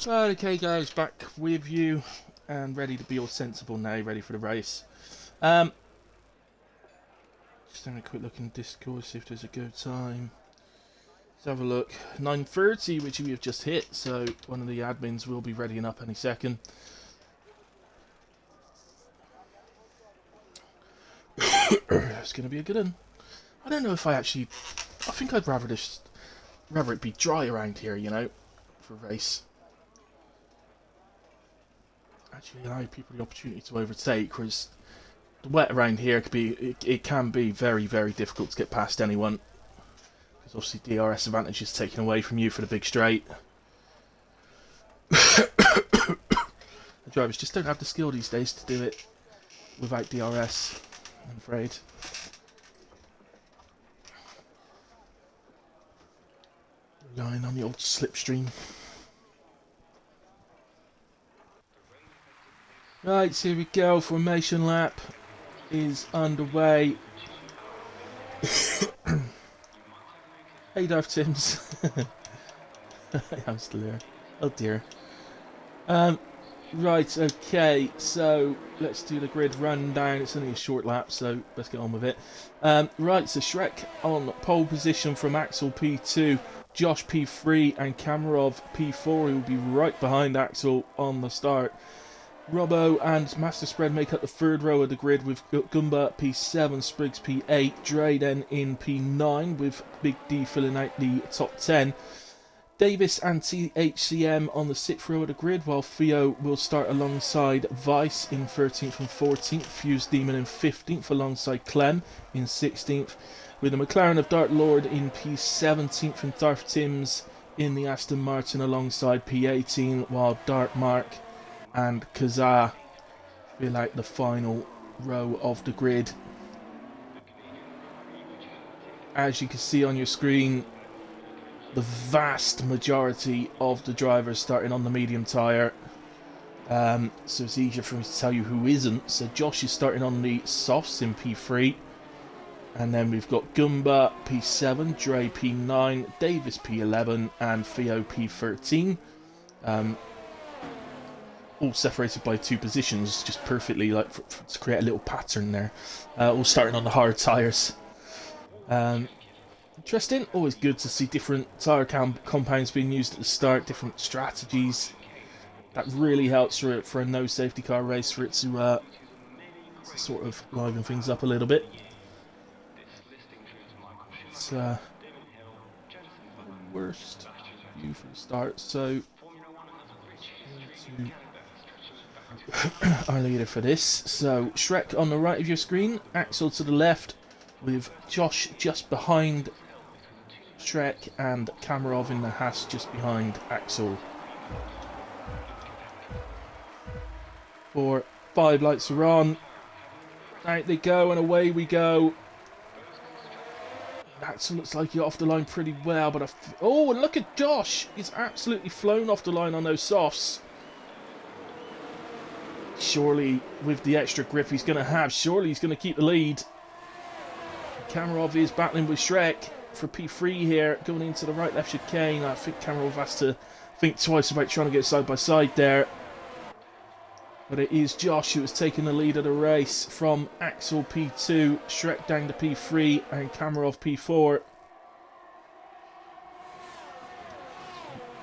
Right, okay guys, back with you and ready to be all sensible now, ready for the race. Just having a quick look in Discord, see if there's a good time. Let's have a look. 9:30, which we have just hit, so one of the admins will be readying up any second. It's going to be a good one. I don't know if I think I'd rather it be dry around here, you know, for a race. Actually allow people the opportunity to overtake, whereas the wet around here it can be very, very difficult to get past anyone. Because obviously DRS advantage is taken away from you for the big straight. The drivers just don't have the skill these days to do it without DRS, I'm afraid. Relying on the old slipstream. Right, so here we go. Formation lap is underway. Hey, Darth Tims. I'm still here. Oh dear. Right, okay, so let's do the grid rundown. It's only a short lap, so let's get on with it. Right, so Shrek on pole position from Axel P2, Josh P3, and Kamarov P4, who will be right behind Axel on the start. Robbo and Master Spread make up the third row of the grid with Goomba P7, Spriggs P8, Dre then in P9 with Big D filling out the top 10. Davis and THCM on the 6th row of the grid, while Theo will start alongside Vice in 13th and 14th, Fuse Demon in 15th alongside Clem in 16th, with the McLaren of Dart Lord in P17th and Darth Tims in the Aston Martin alongside P18, while Dart Mark and Kazaa fill out the final row of the grid. As you can see on your screen, the vast majority of the drivers starting on the medium tyre, so it's easier for me to tell you who isn't. So Josh is starting on the softs in P3, and then we've got Goomba P7, Dre P9, Davis P11 and Theo P13, all separated by 2 positions, just perfectly, like to create a little pattern there, all starting on the hard tyres. Interesting, always good to see different tyre compounds being used at the start, different strategies. That really helps for a no safety car race, for it to sort of liven things up a little bit. It's worst view for the start, so our leader for this. So Shrek on the right of your screen, Axel to the left, with Josh just behind Shrek and Kamarov in the Haas just behind Axel. 4, 5 lights are on. Out they go and away we go. Axel looks like he got off the line pretty well, but oh, and look at Josh! He's absolutely flown off the line on those softs. Surely, with the extra grip he's going to have, surely he's going to keep the lead. Kamarov is battling with Shrek for P3 here, going into the right left chicane. I think Kamarov has to think twice about trying to get side by side there. But it is Josh who has taken the lead of the race from Axel P2, Shrek down to P3 and Kamarov P4.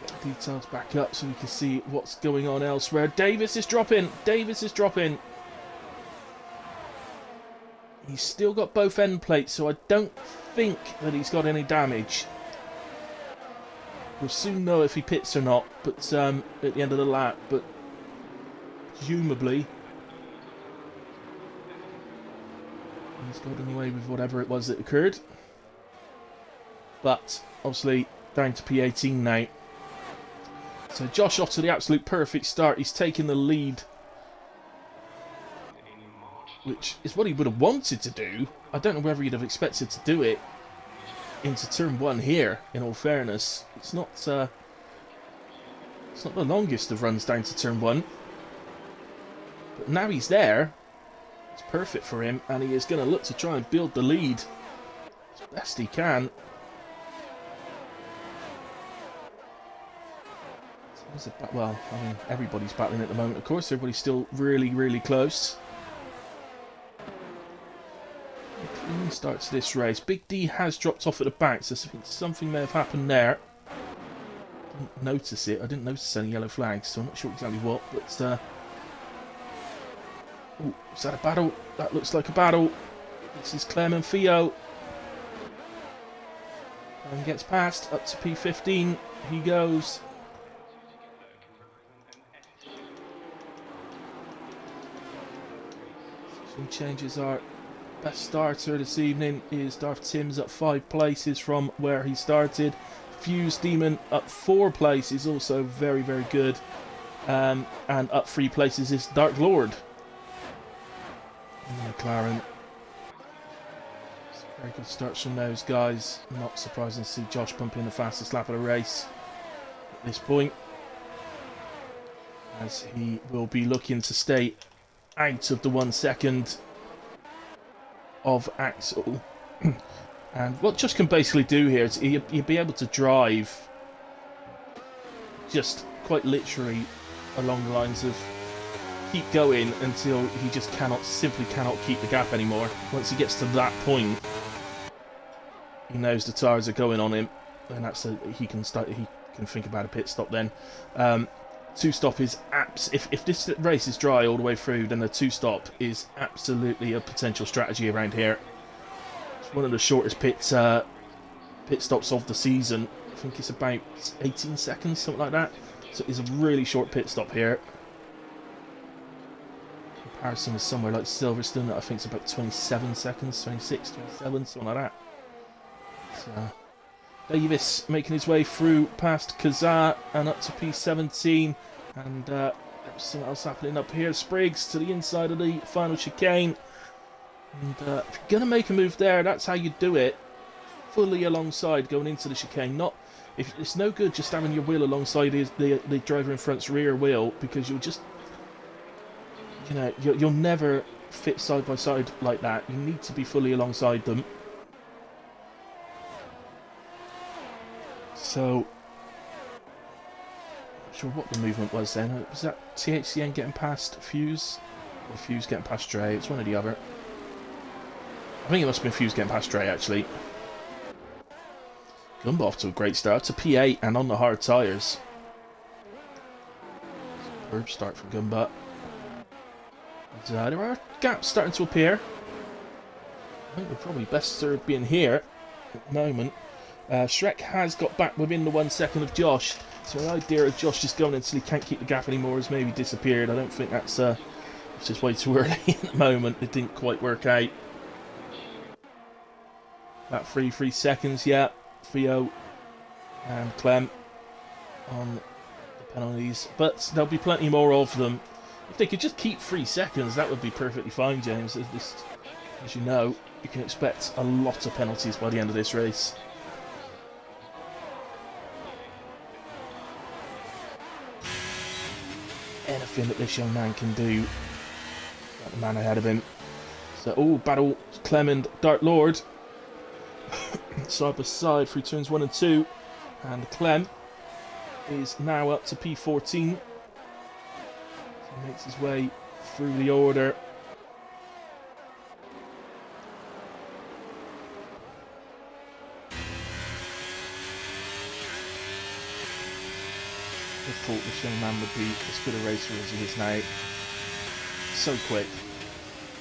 Get the details back up so we can see what's going on elsewhere. Davis is dropping! Davis is dropping! He's still got both end plates, so I don't think that he's got any damage. We'll soon know if he pits or not, but at the end of the lap, but presumably he's gotten away with whatever it was that occurred. But obviously down to P18 now. So Josh off to the absolute perfect start. He's taking the lead, which is what he would have wanted to do. I don't know whether he'd have expected to do it into turn 1 here, in all fairness. It's not the longest of runs down to turn 1. But now he's there. It's perfect for him, and he is going to look to try and build the lead as best he can. Well, I mean, everybody's battling at the moment, of course. Everybody's still really, really close. A clean start to this race. Big D has dropped off at the back, so something may have happened there. Didn't notice it. I didn't notice any yellow flags, so I'm not sure exactly what, but... Oh, is that a battle? That looks like a battle. This is Clem and Theo. And gets past, up to P15. He goes. Some changes are... Best starter this evening is Darth Tim's up 5 places from where he started. Fuse Demon up 4 places, also very, very good. And up 3 places is Dark Lord. And McLaren. Very good starts from those guys. Not surprising to see Josh bump in the fastest lap of the race at this point, as he will be looking to stay out of the 1 second of Axel. And what Josh can basically do here is he'll be able to drive just quite literally along the lines of keep going until he just simply cannot keep the gap anymore. Once he gets to that point, he knows the tyres are going on him, and he can think about a pit stop then. 2-stop is if this race is dry all the way through, then the 2-stop is absolutely a potential strategy around here. It's one of the shortest pit stops of the season. I think it's about 18 seconds, something like that. So it's a really short pit stop here. Comparison is somewhere like Silverstone, I think it's about 27 seconds, 26, 27, something like that. So, Davis making his way through past Kazaa and up to P17, and there's something else happening up here. Spriggs to the inside of the final chicane, and if you're going to make a move there, that's how you do it, fully alongside going into the chicane. If it's no good just having your wheel alongside the driver in front's rear wheel, because you'll never fit side by side like that. You need to be fully alongside them. So, not sure what the movement was then. Was that THCN getting past Fuse? Or Fuse getting past Dre? It's one or the other. I think it must have been Fuse getting past Dre, actually. Gumba off to a great start, to P8 and on the hard tyres. Superb start from Gumba. There are gaps starting to appear. I think we're probably best served being here at the moment. Shrek has got back within the 1 second of Josh, so the idea of Josh just going until he can't keep the gap anymore has maybe disappeared. I don't think it's just way too early at the moment. It didn't quite work out. About 3 seconds, yeah. Theo and Clem on the penalties, but there'll be plenty more of them. If they could just keep 3 seconds, that would be perfectly fine, James. As you know, you can expect a lot of penalties by the end of this race. Anything that this young man can do, got the man ahead of him. So, battle Clem and Dark Lord side by side through turns 1 and 2, and Clem is now up to P14. So he makes his way through the order. I thought this young man would be as good a racer as he is now. So quick.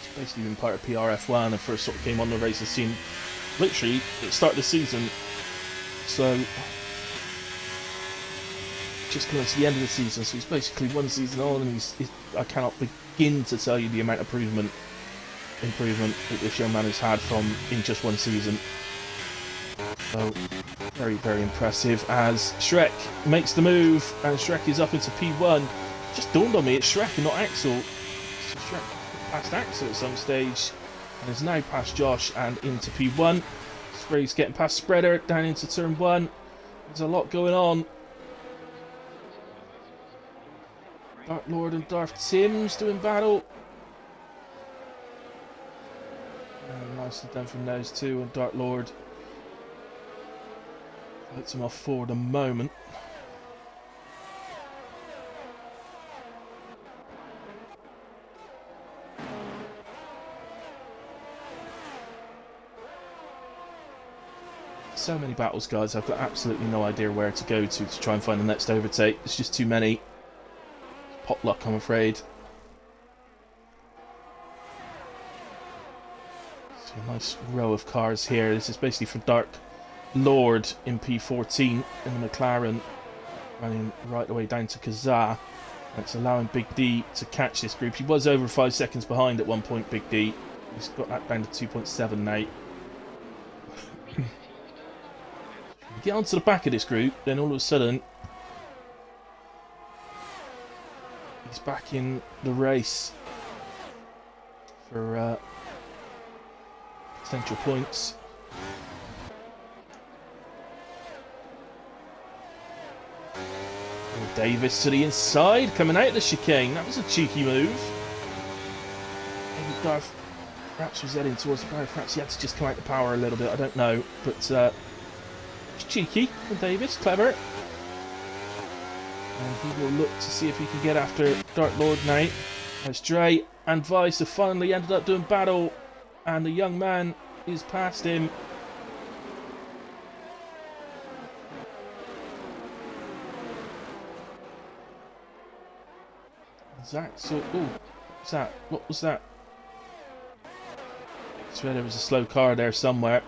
He's basically been part of PRF1 and first sort of came on the racing scene literally at the start of the season. So just coming to the end of the season, so he's basically 1 season on, and I cannot begin to tell you the amount of improvement that this young man has had in just 1 season. So very, very impressive as Shrek makes the move, and Shrek is up into P1. Just dawned on me, it's Shrek and not Axel. So Shrek passed Axel at some stage and is now past Josh and into P1. Spray's getting past Spreader down into turn 1. There's a lot going on. Dark Lord and Darth Tim's doing battle. Nicely done from those two, and Dark Lord fights him off for the moment. So many battles, guys. I've got absolutely no idea where to go to try and find the next overtake. There's just too many. Pot luck, I'm afraid. So a nice row of cars here. This is basically for Dark Lord in P14 in the McLaren, running right the way down to Kazaa. That's allowing Big D to catch this group. He was over 5 seconds behind at one point, Big D. He's got that down to 2.7 now. Get onto the back of this group, then all of a sudden he's back in the race for potential points. And Davis to the inside, coming out of the chicane. That was a cheeky move. Maybe Darth perhaps was heading towards the barrier. Perhaps he had to just come out the power a little bit. I don't know, but it's cheeky from Davis, clever. And he will look to see if he can get after Dark Lord now. As Dre and Vice have finally ended up doing battle, and the young man is past him. Zach, so, oh, what's that? What was that? I swear there was a slow car there somewhere.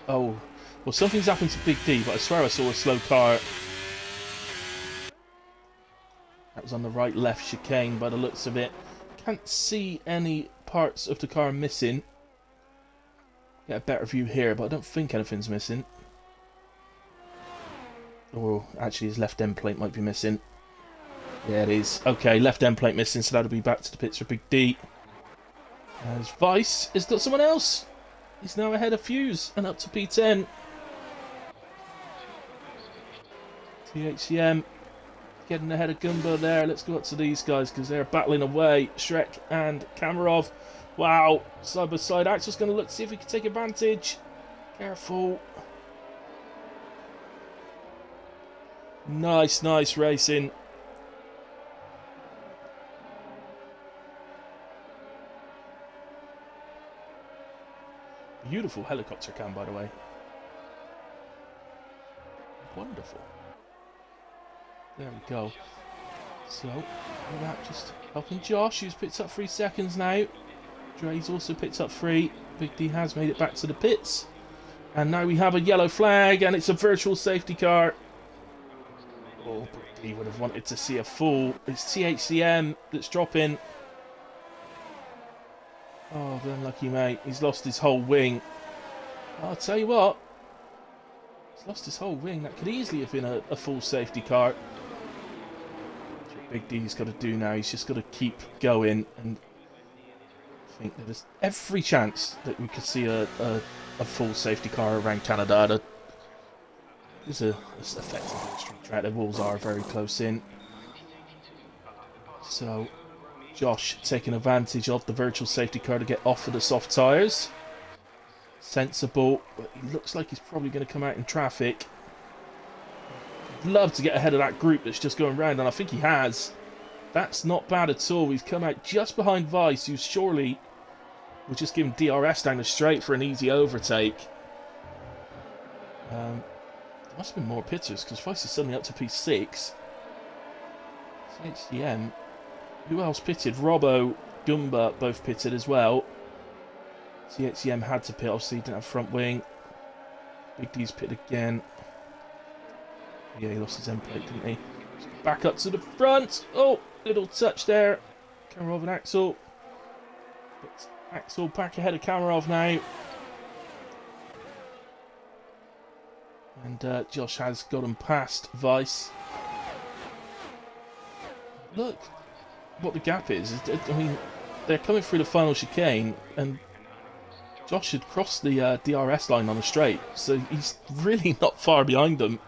Oh, well, something's happened to Big D, but I swear I saw a slow car. That was on the right-left chicane by the looks of it. Can't see any parts of the car missing. Get a better view here, but I don't think anything's missing. Oh, actually his left end plate might be missing. Yeah, it is. Okay, left end plate missing, so that'll be back to the pits for Big D. As Vice has got someone else. He's now ahead of Fuse and up to P10. THCM getting ahead of Gumba there. Let's go up to these guys because they're battling away. Shrek and Kamarov. Wow. Side by side. Axel's going to look to see if he can take advantage. Careful. Nice, nice racing. Beautiful helicopter cam, by the way. Wonderful. There we go. So, that just helping Josh, who's picked up 3 seconds now. Dre's also picked up 3. Big D has made it back to the pits. And now we have a yellow flag, and it's a virtual safety car. Oh, Big D would have wanted to see a full. It's THCM that's dropping. Oh, the unlucky mate. He's lost his whole wing. I'll tell you what. He's lost his whole wing. That could easily have been a full safety car. That's what Big D's got to do now. He's just got to keep going. And I think there's every chance that we could see a full safety car around Canada. It's effectively a street track. The walls are very close in. So Josh taking advantage of the virtual safety car to get off of the soft tyres. Sensible, but he looks like he's probably going to come out in traffic. I'd love to get ahead of that group that's just going round, and I think he has. That's not bad at all. He's come out just behind Vice, who surely will just give him DRS down the straight for an easy overtake. There must have been more pitters, because Vice is suddenly up to P6. HDM. Who else pitted? Robbo, Gumba both pitted as well. THCM had to pit, obviously he didn't have front wing. Big D's pitted again. Yeah, he lost his end plate, didn't he? Back up to the front. Oh, little touch there. Kamarov and Axel. But Axel back ahead of Kamarov now. And Josh has got him past Vice. Look what the gap is. I mean, they're coming through the final chicane, and Josh had crossed the DRS line on the straight, so he's really not far behind them.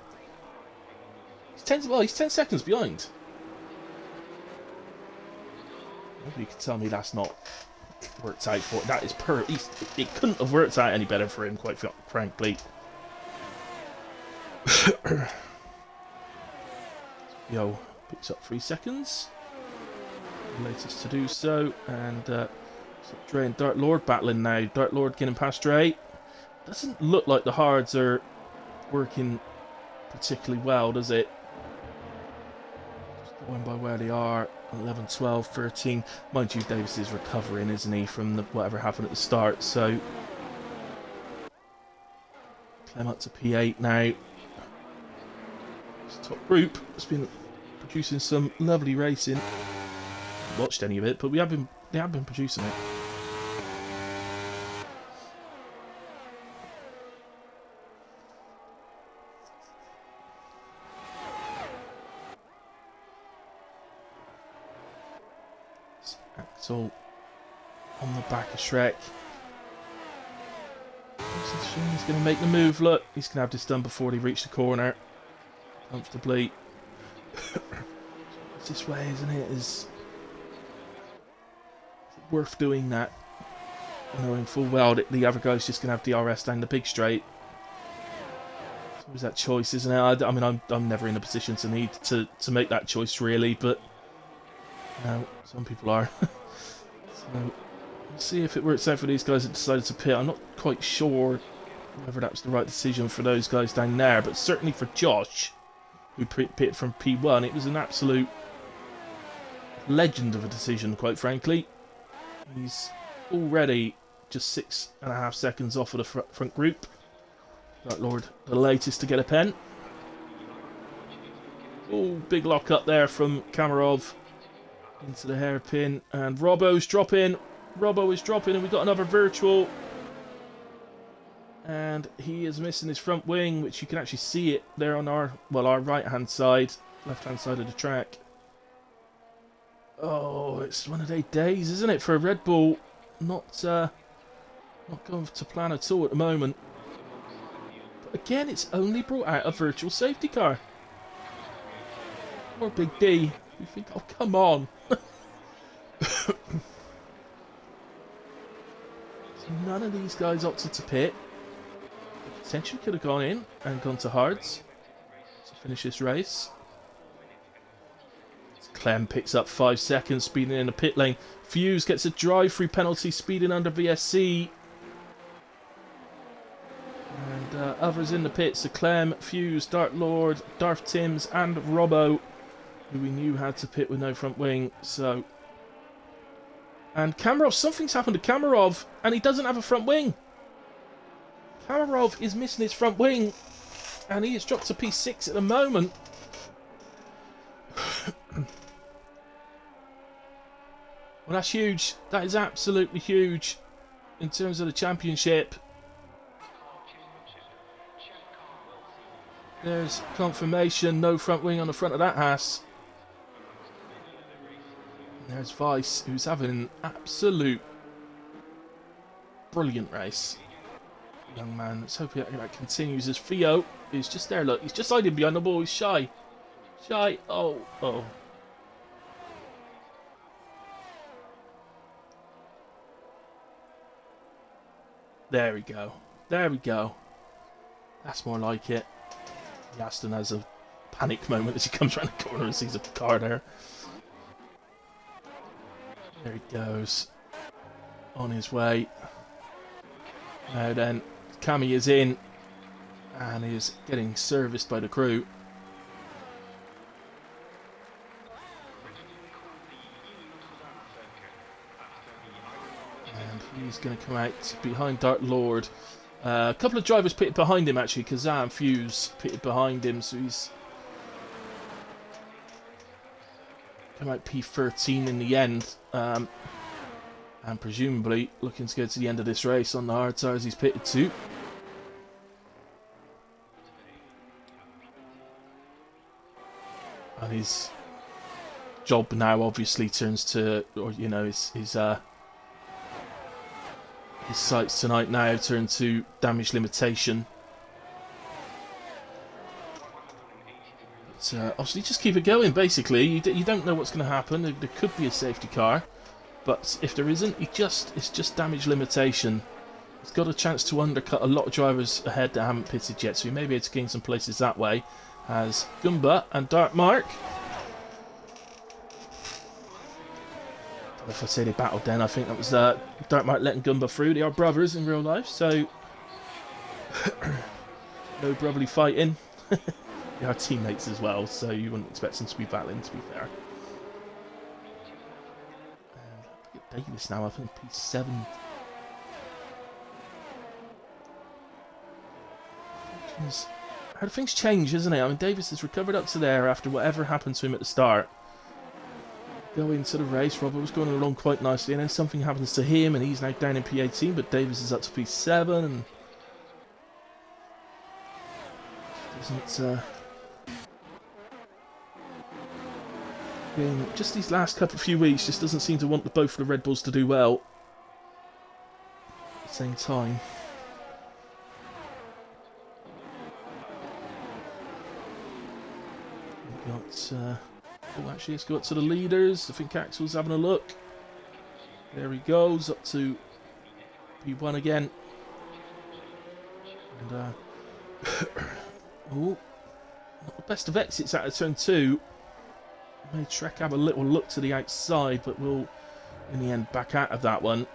He's 10 seconds behind. Nobody can tell me that's not worked out for. That is it couldn't have worked out any better for him, quite frankly. Yo picks up 3 seconds. Latest to do so, and Dre and Dark Lord battling now. Dark Lord getting past Dre. Doesn't look like the hards are working particularly well, does it? Just going by where they are, 11, 12, 13. Mind you, Davis is recovering, isn't he, from whatever happened at the start, so... Clem up to P8 now. This top group has been producing some lovely racing. I haven't watched any of it, but they have been producing it. Axel on the back of Shrek. He's going to make the move. Look, he's going to have this done before they reach the corner comfortably. It's this way, isn't it? Is it worth doing that? Knowing full well that the other guy's just going to have DRS down the big straight. It's always that choice, isn't it? I mean, I'm never in a position to need to make that choice, really, but some people are. So we'll see if it works out for these guys that decided to pit. I'm not quite sure whether that was the right decision for those guys down there, but certainly for Josh, who pitted from P1, it was an absolute legend of a decision, quite frankly. He's already just 6.5 seconds off of the front group. Dark Lord, the latest to get a pen. Oh, big lock up there from Kamarov into the hairpin, and Robbo's dropping. Robbo is dropping, and we've got another virtual. And he is missing his front wing, which you can actually see it there on our right-hand side, left-hand side of the track. Oh, it's one of their days, isn't it, for a Red Bull? Not going to plan at all at the moment. But again, it's only brought out a virtual safety car. Or Big D. You think, oh, come on. So none of these guys opted to pit. Potentially could have gone in and gone to hards to finish this race. Clem picks up 5 seconds, speeding in the pit lane. Fuse gets a drive-through penalty, speeding under VSC. And others in the pits, so Clem, Fuse, Dark Lord, Darth Timms, and Robbo, who we knew had to pit with no front wing. So, and Kamarov, something's happened to Kamarov, and he doesn't have a front wing. Kamarov is missing his front wing, and he is dropped to P6 at the moment. Well, that's huge. That is absolutely huge in terms of the championship. There's confirmation, no front wing on the front of that Haas. And there's Weiss, who's having an absolute brilliant race. Young man, let's hope that continues as Theo is just there. Look, he's just hiding behind the ball. He's shy. Shy. Oh. There we go. There we go. That's more like it. Yaston has a panic moment as he comes around the corner and sees a car there. There he goes. On his way. Now then, Cammy is in and is getting serviced by the crew. And he's going to come out behind Dark Lord. A couple of drivers pitted behind him actually. Kazaa and Fuse pitted behind him, so he's come out P13 in the end. And presumably looking to go to the end of this race on the hard tires he's pitted to. And his job now obviously turns to, or you know, his sights tonight now turn to damage limitation. But obviously just keep it going basically. You don't know what's going to happen. There could be a safety car. But if there isn't, it's just damage limitation. He's got a chance to undercut a lot of drivers ahead that haven't pitted yet, so he may be able to gain some places that way. As Goomba and Dark Mark. If I say they battled then, I think that was Dark Mark letting Goomba through. They are brothers in real life, so No brotherly fighting. They are teammates as well, so you wouldn't expect them to be battling, to be fair. Look at Davis now up in P7. How do things change, isn't it? I mean, Davis has recovered up to there after whatever happened to him at the start. Go into the race, Robert was going along quite nicely, and then something happens to him, and he's now down in P18, but Davis is up to P7, and doesn't just these last few weeks just doesn't seem to want both of the Red Bulls to do well at the same time. We've got oh, actually, let's go up to the leaders. I think Axel's having a look. There he goes, up to P1 again. And oh, not the best of exits out of turn 2. Made Shrek have a little look to the outside, but will, in the end, back out of that one.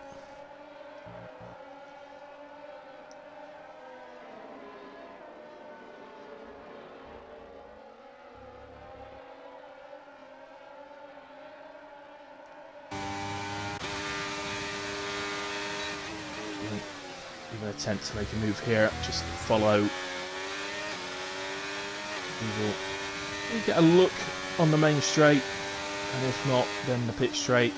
Even attempt to make a move here, just follow. We'll get a look on the main straight, and if not, then the pit straight.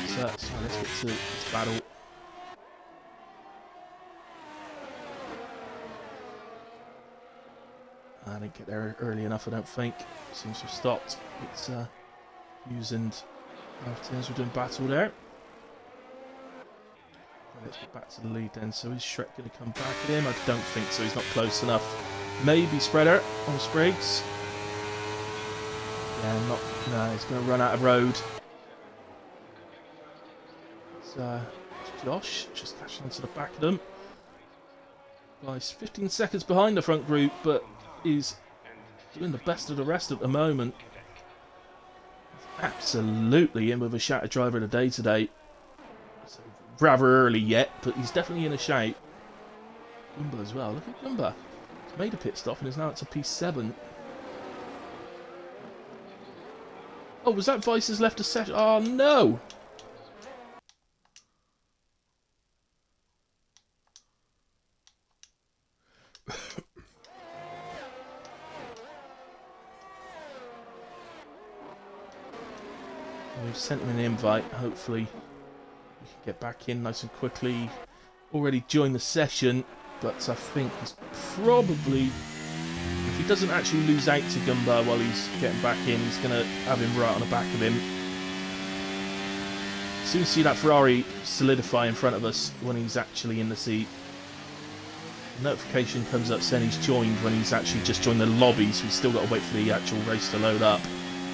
So let's get to this battle. I didn't get there early enough, I don't think. Seems to have stopped. It's Hughes and Martinez were doing battle there. Let's get back to the lead then. So is Shrek going to come back at him? I don't think so. He's not close enough. Maybe Spreader on Spriggs. Yeah, not. No, he's going to run out of road. It's Josh just catching onto the back of them. Well, he's 15 seconds behind the front group, but he's doing the best of the rest at the moment. He's absolutely in with a shatter driver of the day today. So, rather early yet, but he's definitely in a shape. Gumba as well. Look at Gumba. He's made a pit stop and is now up to P7. Oh, was that Vice's left a session? Oh, no! We've sent him an invite. Hopefully we can get back in nice and quickly. Already joined the session, but I think he's probably, if he doesn't actually lose out to Gumba while he's getting back in, he's going to have him right on the back of him. Soon see that Ferrari solidify in front of us when he's actually in the seat. The notification comes up saying he's joined when he's actually just joined the lobby, so he's still got to wait for the actual race to load up.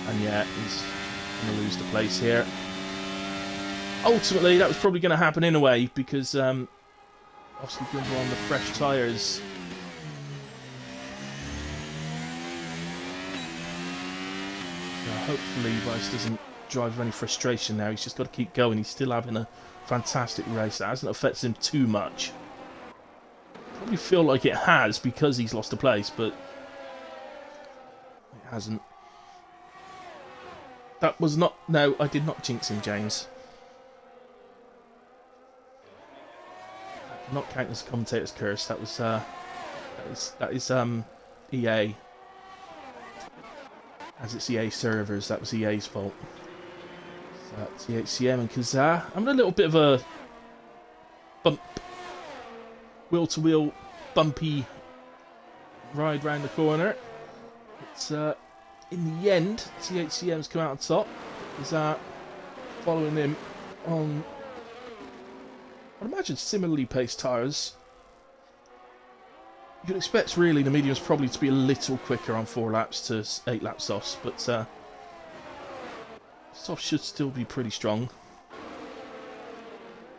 And yeah, he's going to lose the place here. Ultimately, that was probably going to happen in a way, because obviously Gumba on the fresh tyres. So hopefully Vice doesn't drive with any frustration now. He's just got to keep going. He's still having a fantastic race. That hasn't affected him too much. Probably feel like it has because he's lost a place, but it hasn't. That was not... No, I did not jinx him, James. Not count as a commentator's curse. That was that is EA. As it's EA servers, that was EA's fault. So THCM and Kazaa. I'm in a little bit of a bump, wheel-to-wheel bumpy ride round the corner. It's in the end, THCM's come out on top. Kazaa following him on, I'd imagine, similarly paced tyres. You'd expect really the mediums probably to be a little quicker on 4 laps to 8 lap softs, but softs should still be pretty strong.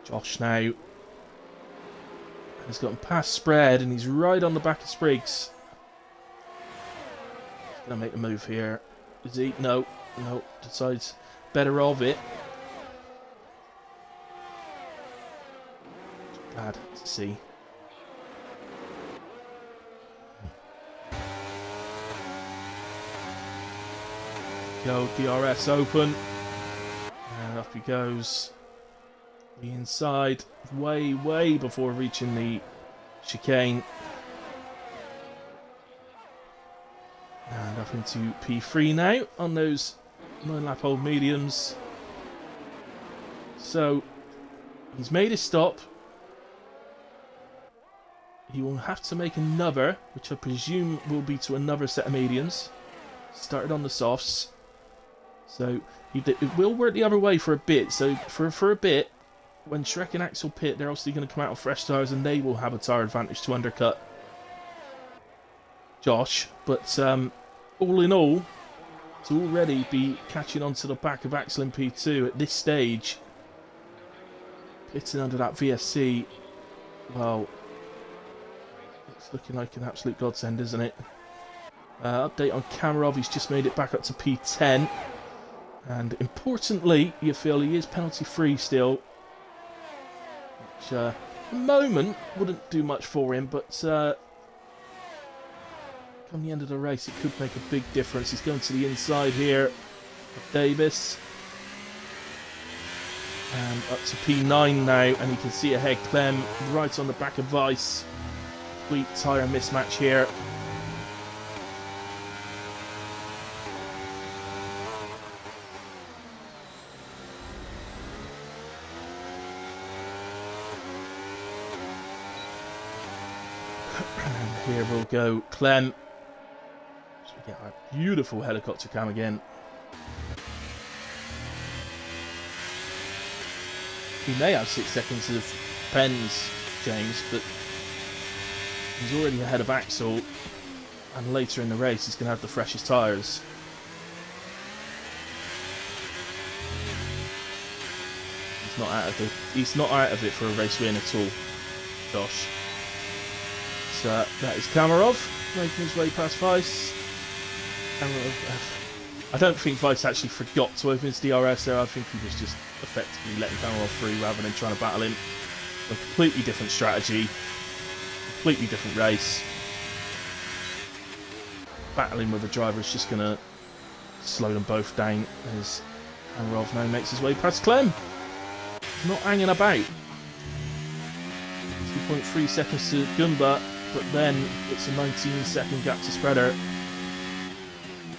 Josh now has gotten past Spread and he's right on the back of Spriggs. He's going to make a move here. Is he? No. No. Decides better of it. glad to see. Go, DRS open. And up he goes. The inside, way before reaching the chicane. And up into P3 now on those 9-lap old mediums. So he's made his stop. He will have to make another, which I presume will be to another set of mediums. Started on the softs. So it will work the other way for a bit. So for a bit, when Shrek and Axel pit, they're obviously going to come out with fresh tyres and they will have a tyre advantage to undercut Josh. But all in all, to already be catching onto the back of Axel in P2 at this stage, pitting under that VSC, well, it's looking like an absolute godsend, isn't it? Update on Kamarov, he's just made it back up to P10. And importantly, you feel he is penalty free still. Which, at the moment, wouldn't do much for him, but come the end of the race, it could make a big difference. He's going to the inside here of Davis. And up to P9 now, and you can see ahead Clem right on the back of Vice. Sweet tyre mismatch here. And here we'll go Clem. So we get our beautiful helicopter cam again. He may have 6 seconds of pens, James, but he's already ahead of Axel, and later in the race he's going to have the freshest tyres. He's not out of it for a race win at all, Josh. So that is Kamarov making his way past Vice. I don't think Vice actually forgot to open his DRS there. I think he was just effectively letting Kamarov through rather than trying to battle him. A completely different strategy, completely different race. Battling with a driver is just going to slow them both down as Kamarov now makes his way past Clem. He's not hanging about. 2.3 seconds to Gumba, but then it's a 19-second gap to Spreader.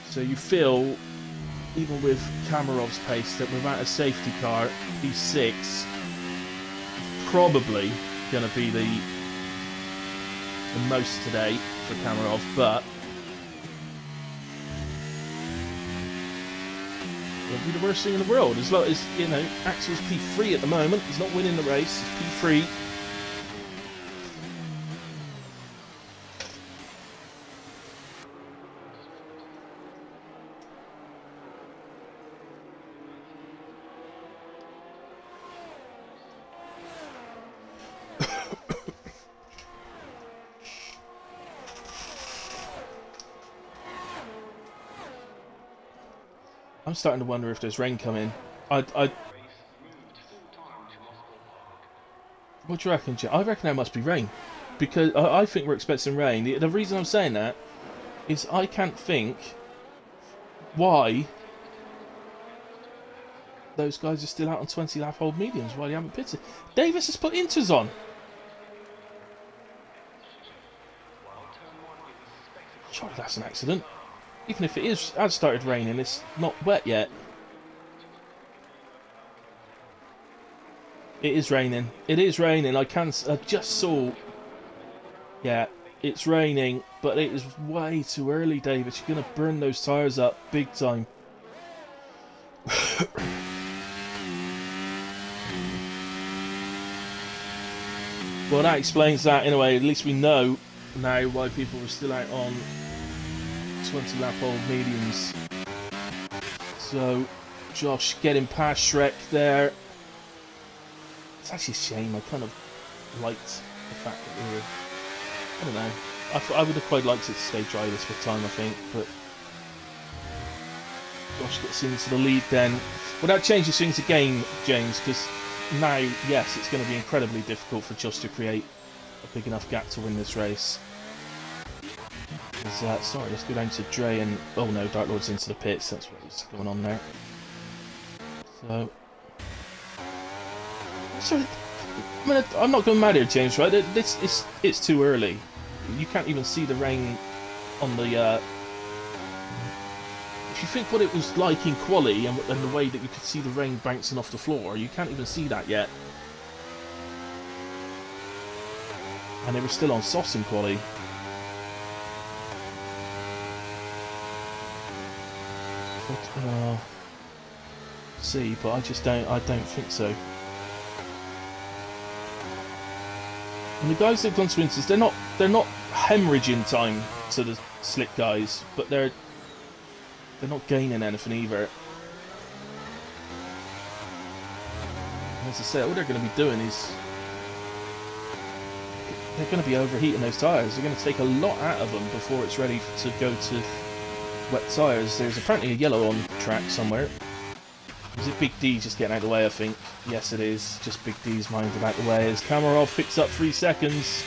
So you feel, even with Kamarov's pace, that without a safety car, P6 is probably going to be the most today for Kamarov, but it won't be the worst thing in the world. As long as, you know, Axel's P3 at the moment, he's not winning the race, he's P3. I'm starting to wonder if there's rain coming. What do you reckon, Jim? I reckon there must be rain. Because I think we're expecting rain. The reason I'm saying that is I can't think why those guys are still out on 20-lap old mediums, why they haven't pitted. Davis has put inters on. Surely that's an accident. Even if it has started raining, it's not wet yet. It is raining. It is raining. I just saw. Yeah, it's raining, but it is way too early, David. You're going to burn those tyres up big time. Well, that explains that in a way. At least we know now why people were still out on 20-lap old mediums. So, Josh getting past Shrek there. It's actually a shame. I kind of liked the fact that we were... I don't know. I would have quite liked it to stay dry this for time, I think, but Josh gets into the lead then. Well, that changes things again, James, because now, yes, it's going to be incredibly difficult for Josh to create a big enough gap to win this race. Sorry, let's go down to Dre and... Oh no, Dark Lord's into the pits, that's what's going on there. So... Sorry, I mean, I'm not going mad here, James, right? It's too early. You can't even see the rain on the... If you think what it was like in quali and the way that you could see the rain bouncing off the floor, you can't even see that yet. And they were still on softs in quali. See, but I don't think so. And the guys that have gone to Winters, they're not hemorrhaging time to the slick guys, but they're not gaining anything either. As I say, all they're going to be doing is they're going to be overheating those tyres. They're going to take a lot out of them before it's ready to go to wet tyres. There's apparently a yellow on track somewhere. Is it Big D just getting out of the way, I think? Yes, it is. Just Big D's minded out the way as Kamarov picks up 3 seconds.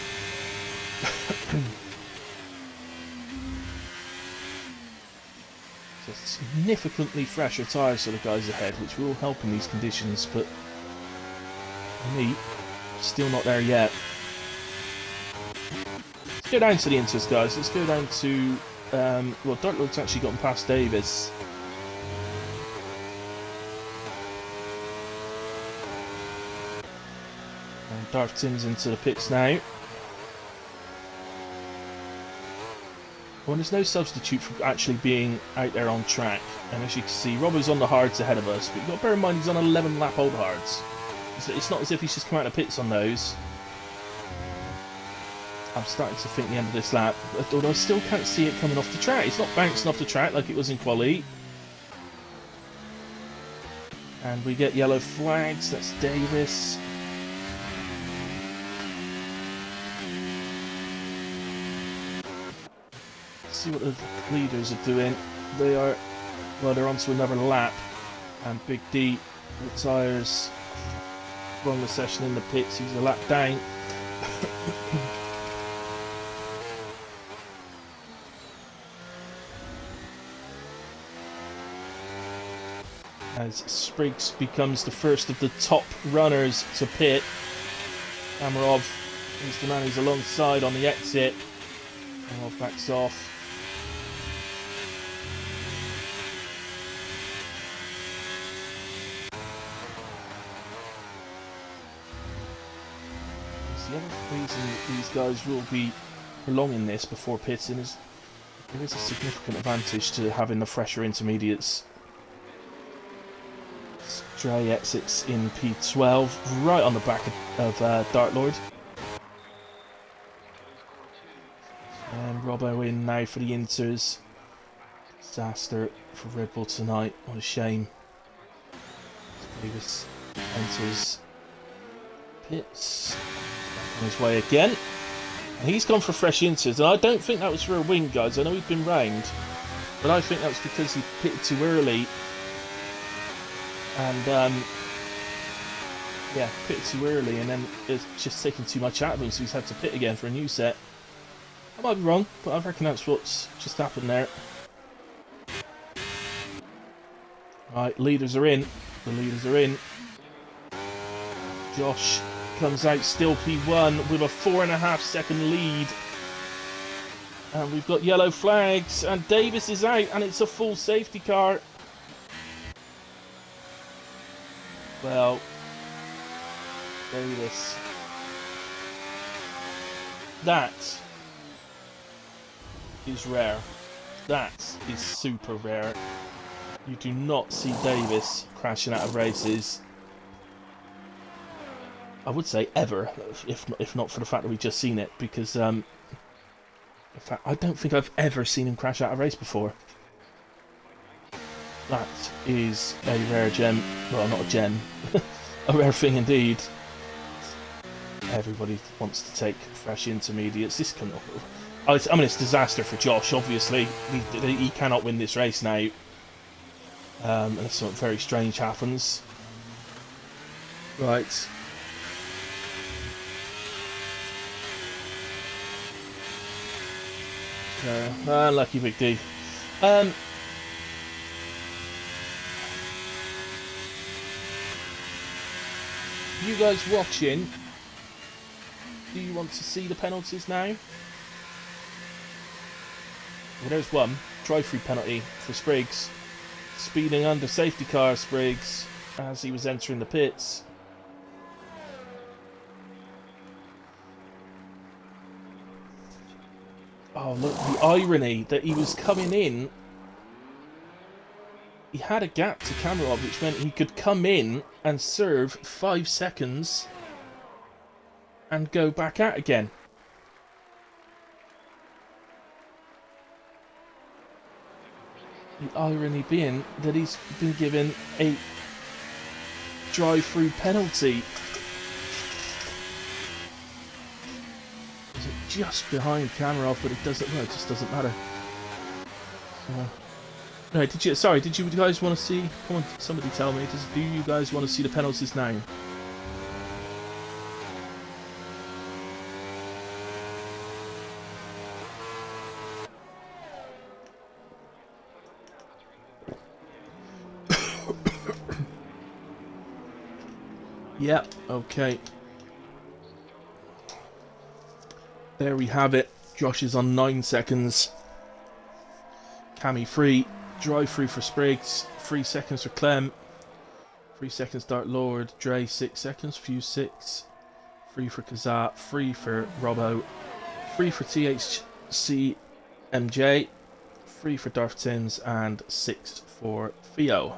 So significantly fresher tyres for the guys ahead, which will help in these conditions, but for me, still not there yet. Let's go down to the inters, guys. Let's go down to... well, Dark Lord's actually gotten past Davis. And Darth Tim's into the pits now. Well, there's no substitute for actually being out there on track. And as you can see, Robbo's on the hards ahead of us. But you've got to bear in mind he's on 11 lap old hards. It's not as if he's just come out of pits on those. I'm starting to think the end of this lap, although I still can't see it coming off the track. It's not bouncing off the track like it was in quali. And we get yellow flags. That's Davis. Let's see what the leaders are doing. They are, well, they're on to another lap. And Big D retires from the session in the pits. He's a lap down. As Spriggs becomes the first of the top runners to pit. Amarov is the man who's alongside on the exit. Amarov backs off. The other reason these guys will be prolonging this before pitting is there is a significant advantage to having the fresher intermediates. Dre exits in P12, right on the back of Dark Lord. And Robbo in now for the inters. Disaster for Red Bull tonight. What a shame. Davis enters pits. Back on his way again. And he's gone for fresh inters. And I don't think that was for a win, guys. I know he's been round. But I think that was because he pitted too early. And, yeah, pitted too early, and then it's just taken too much out of him, so he's had to pit again for a new set. I might be wrong, but I reckon that's what's just happened there. Right, leaders are in. The leaders are in. Josh comes out still P1 with a 4.5 second lead. And we've got yellow flags, and Davis is out, and it's a full safety car. Well, Davis. That is rare. That is super rare. You do not see Davis crashing out of races. I would say ever, if not for the fact that we've just seen it, because in fact, I don't think I've ever seen him crash out of a race before. That is a rare gem. Well, not a gem. A rare thing indeed. Everybody wants to take fresh intermediates. This can... I mean, it's disaster for Josh, obviously. He cannot win this race now. Unless something very strange happens. Right. Unlucky Big D. You guys watching, do you want to see the penalties now? Well, there's one. Drive-through penalty for Spriggs. Speeding under safety car, Spriggs, as he was entering the pits. Oh, look, the irony that he was coming in. He had a gap to camera on, which meant he could come in and serve 5 seconds and go back out again. The irony being that he's been given a drive-through penalty. Just behind camera off, but it doesn't. No, it just doesn't matter. No, did you? Sorry, did you guys want to see? Come on, somebody tell me. Do you guys want to see the penalties now? Yep. Okay. There we have it. Josh is on 9 seconds. Cammy 3. Drive through for Spriggs. 3 seconds for Clem. 3 seconds Dart Lord. Dre 6 seconds. Fuse 6. 3 for Kazat. 3 for Robbo. 3 for THC MJ. 3 for Darth Tims. And 6 for Theo.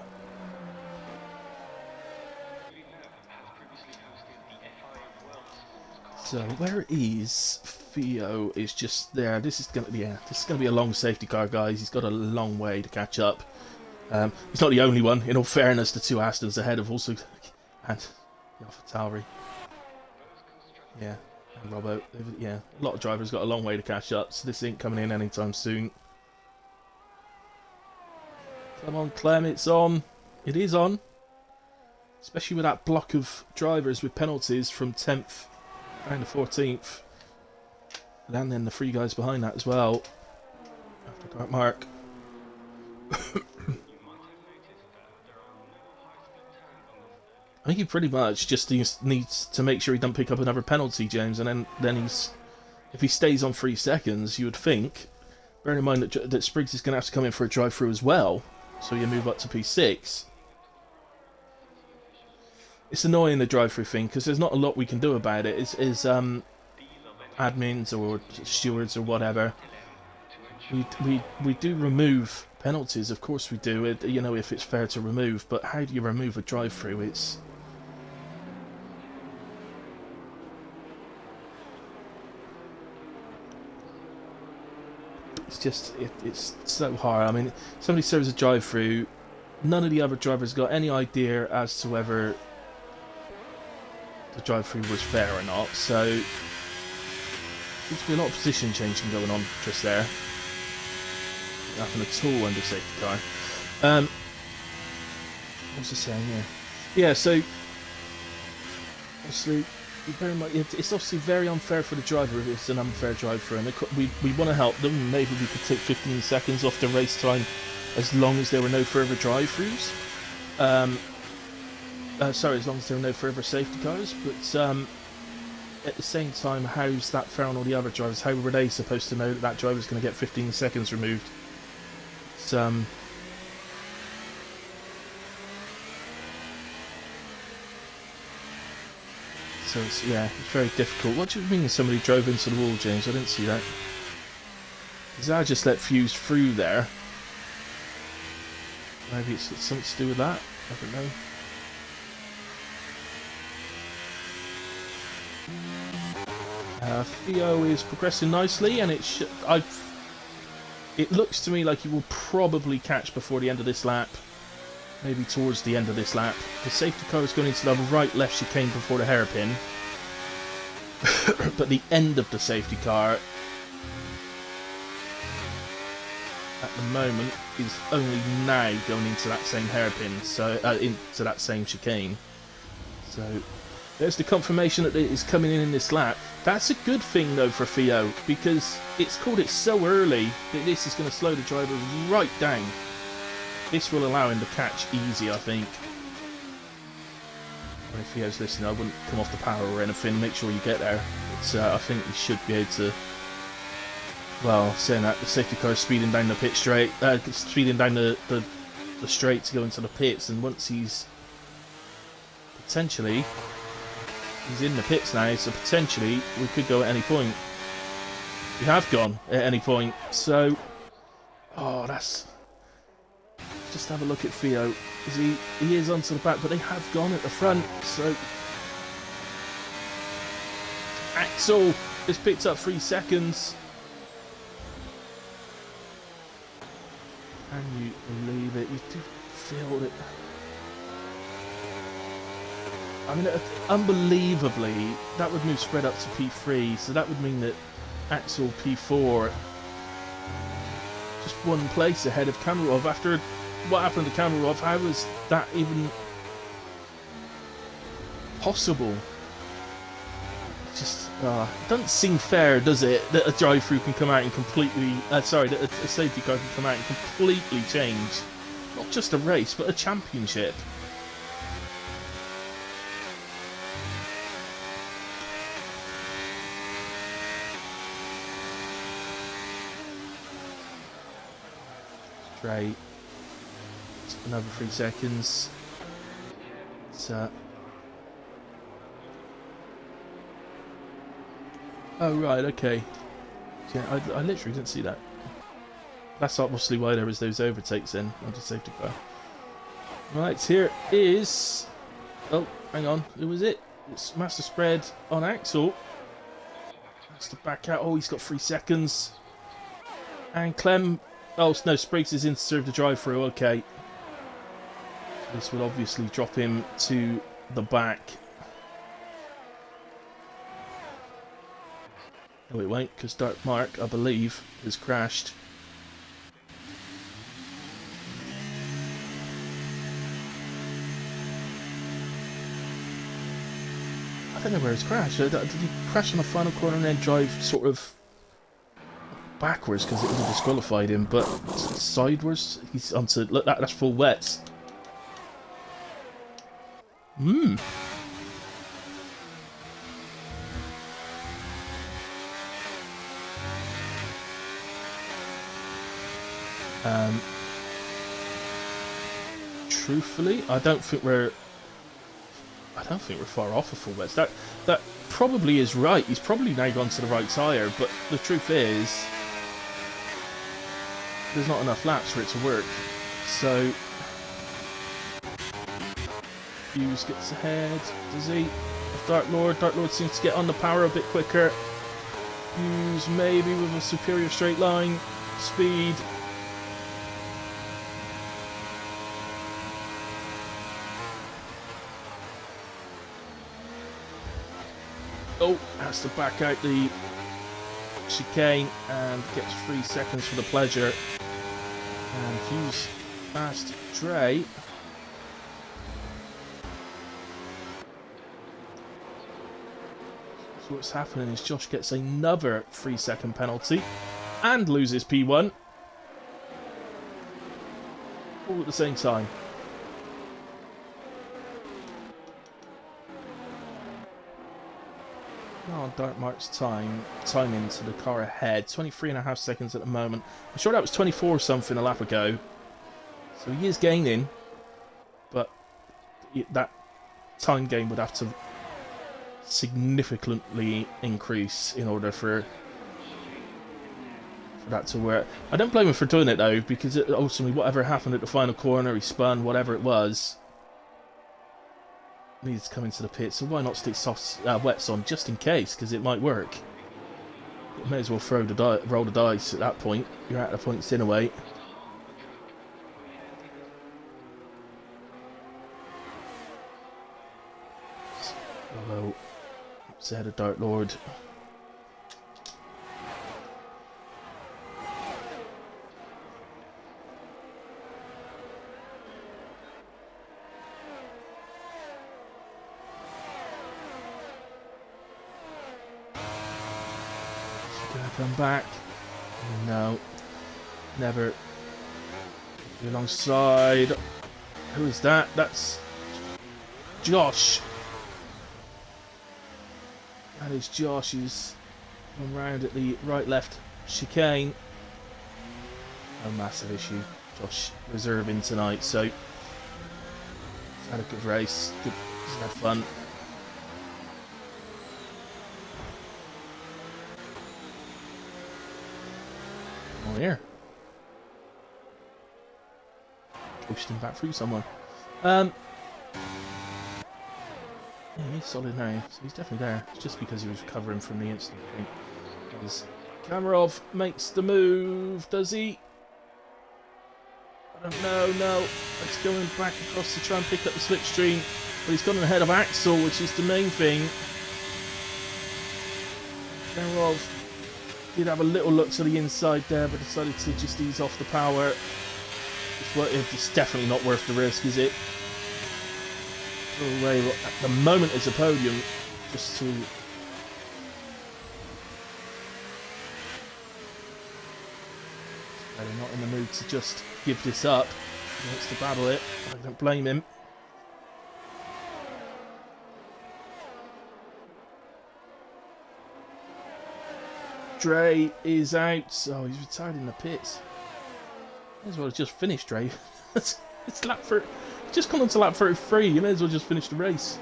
So where is Theo? Is just there. This is gonna be a long safety car, guys. He's got a long way to catch up. He's not the only one. In all fairness, the 2 Astons ahead have also and the AlphaTauri. Yeah, and Robbo. Yeah, a lot of drivers got a long way to catch up. So this ain't coming in anytime soon. Come on, Clem, it's on. It is on. Especially with that block of drivers with penalties from 10th. And the 14th, and then the 3 guys behind that as well. After Dark Mark. I think he pretty much just needs to make sure he doesn't pick up another penalty, James, and then if he stays on 3 seconds, you would think, bearing in mind that Spriggs is going to have to come in for a drive-through as well, so you move up to P6. It's annoying, the drive-through thing, because there's not a lot we can do about it. It's admins or stewards or whatever. We do remove penalties, of course we do. You know, if it's fair to remove, but how do you remove a drive-through? It's just it's so hard. I mean, somebody serves a drive-through. None of the other drivers got any idea as to whether the drive-through was fair or not, so seems to be a lot of position changing going on just there. Nothing at all under safety car. What was I saying? Yeah. So obviously, very much, it's obviously very unfair for the driver if it's an unfair drive-through, and we want to help them. Maybe we could take 15 seconds off the race time as long as there were no further drive-throughs. Sorry, as long as there are no further safety cars, but at the same time, how's that fair on all the other drivers? How were they supposed to know that that driver's going to get 15 seconds removed? It's, so it's very difficult. What do you mean somebody drove into the wall, James? I didn't see that. Because I just let Fuse through there. Maybe it's something to do with that. I don't know. Theo is progressing nicely, and it looks to me like he will probably catch before the end of this lap. Maybe towards the end of this lap. The safety car is going into the right-left chicane before the hairpin. But the end of the safety car at the moment is only now going into that same hairpin, so into that same chicane. So there's the confirmation that it is coming in this lap. That's a good thing though for Theo, because it's called it so early that this is going to slow the driver right down. This will allow him to catch easy, I think. And if Theo's listening, I wouldn't come off the power or anything. Make sure you get there. I think he should be able to. Well, saying that, the safety car is speeding down the pit straight, speeding down the straight to go into the pits, and once he's potentially, he's in the pits now, so potentially we could go at any point. We have gone at any point, so that's. Just have a look at Theo. He is onto the back, but they have gone at the front, so Axel has picked up 3 seconds. Can you believe it? You do feel it. I mean, unbelievably, that would move spread up to P3, so that would mean that Axel P4 just 1 place ahead of Kamarov. After what happened to Kamarov, how was that even possible? It just doesn't seem fair, does it, that a drive-through can come out and completely... that a safety car can come out and completely change not just a race, but a championship. Straight. Another 3 seconds. It's, oh right, okay. Yeah, I literally didn't see that. That's obviously why there was those overtakes then on the safety car. Right, here is... oh, hang on, who was it? It's master spread on Axel. Has to back out. Oh, he's got 3 seconds. And Clem... oh, no, Spriggs is in to serve the drive-through, okay. This will obviously drop him to the back. No, it won't, because Dark Mark, I believe, has crashed. I don't know where he's crashed. Did he crash on the final corner and then drive sort of backwards because it would have disqualified him, but sideways? He's onto... look, that's full wets. Truthfully, I don't think we're far off of full wets. That probably is right. He's probably now gone to the right tyre, but the truth is there's not enough laps for it to work. So Hughes gets ahead, does he? Dark Lord seems to get on the power a bit quicker. Hughes maybe with a superior straight line speed. Oh, has to back out the chicane and gets 3 seconds for the pleasure. And Hughes past Dre. So what's happening is Josh gets another 3-second penalty and loses P1. All at the same time. Oh, Dark Mark's timing to the car ahead. 23.5 seconds at the moment. I'm sure that was 24 or something a lap ago. So he is gaining, but that time gain would have to significantly increase in order for that to work. I don't blame him for doing it though, because ultimately whatever happened at the final corner, he spun, whatever it was, needs to come into the pit, so why not stick wets on just in case, because it might work. You may as well roll the dice at that point. You're at the points anyway. Although, it's ahead of Dark Lord. come back. No. Never. Alongside. Who is that? That's Josh. That is Josh. He's gone round at the right-left chicane. A massive issue. Josh reserving tonight, so he's had a good race. He's had fun. Oh, here. Coasting back through someone. Yeah, he's solid now, so he's definitely there. It's just because he was recovering from the instant thing. As Kamarov makes the move, does he? I don't know, no. He's going back across to try and pick up the slipstream, but he's gone ahead of Axel, which is the main thing. Kamarov did have a little look to the inside there, but decided to just ease off the power. It's definitely not worth the risk, is it? Away at the moment it's a podium, just to they're not in the mood to just give this up. He wants to battle it. I don't blame him. Dre is out. Oh, he's retired in the pits. May as well have just finished, Dre. It's lap for. Just gone on to lap 33. You may as well just finish the race.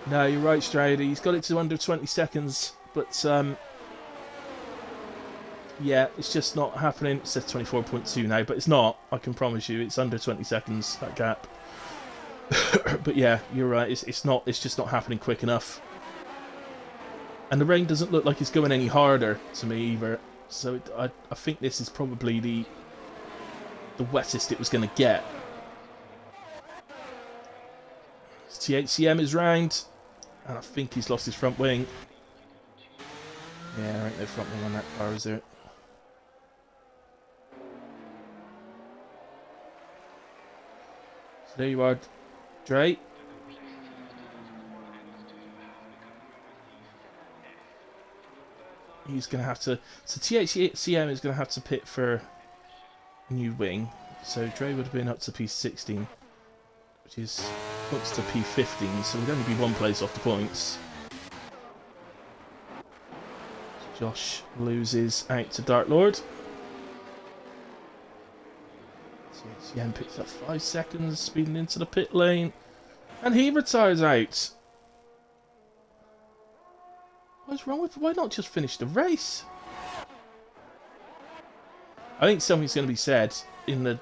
No, you're right, Strada. He's got it to under 20 seconds, but yeah, it's just not happening. It says 24.2 now, but it's not. I can promise you, it's under 20 seconds, that gap. But yeah, you're right. It's not. It's just not happening quick enough. And the rain doesn't look like it's going any harder to me either. So I think this is probably the wettest it was going to get. THCM is round, and I think he's lost his front wing. Yeah, there ain't no front wing on that car, is there? So there you are, Dre. He's going to have to... So THCM is going to have to pit for a new wing. So Dre would have been up to P16, which is close to P15, so he'd only be one place off the points. Josh loses out to Dark Lord. THCM picks up 5 seconds, speeding into the pit lane. And he retires out. What's wrong with... Why not just finish the race? I think something's going to be said in the...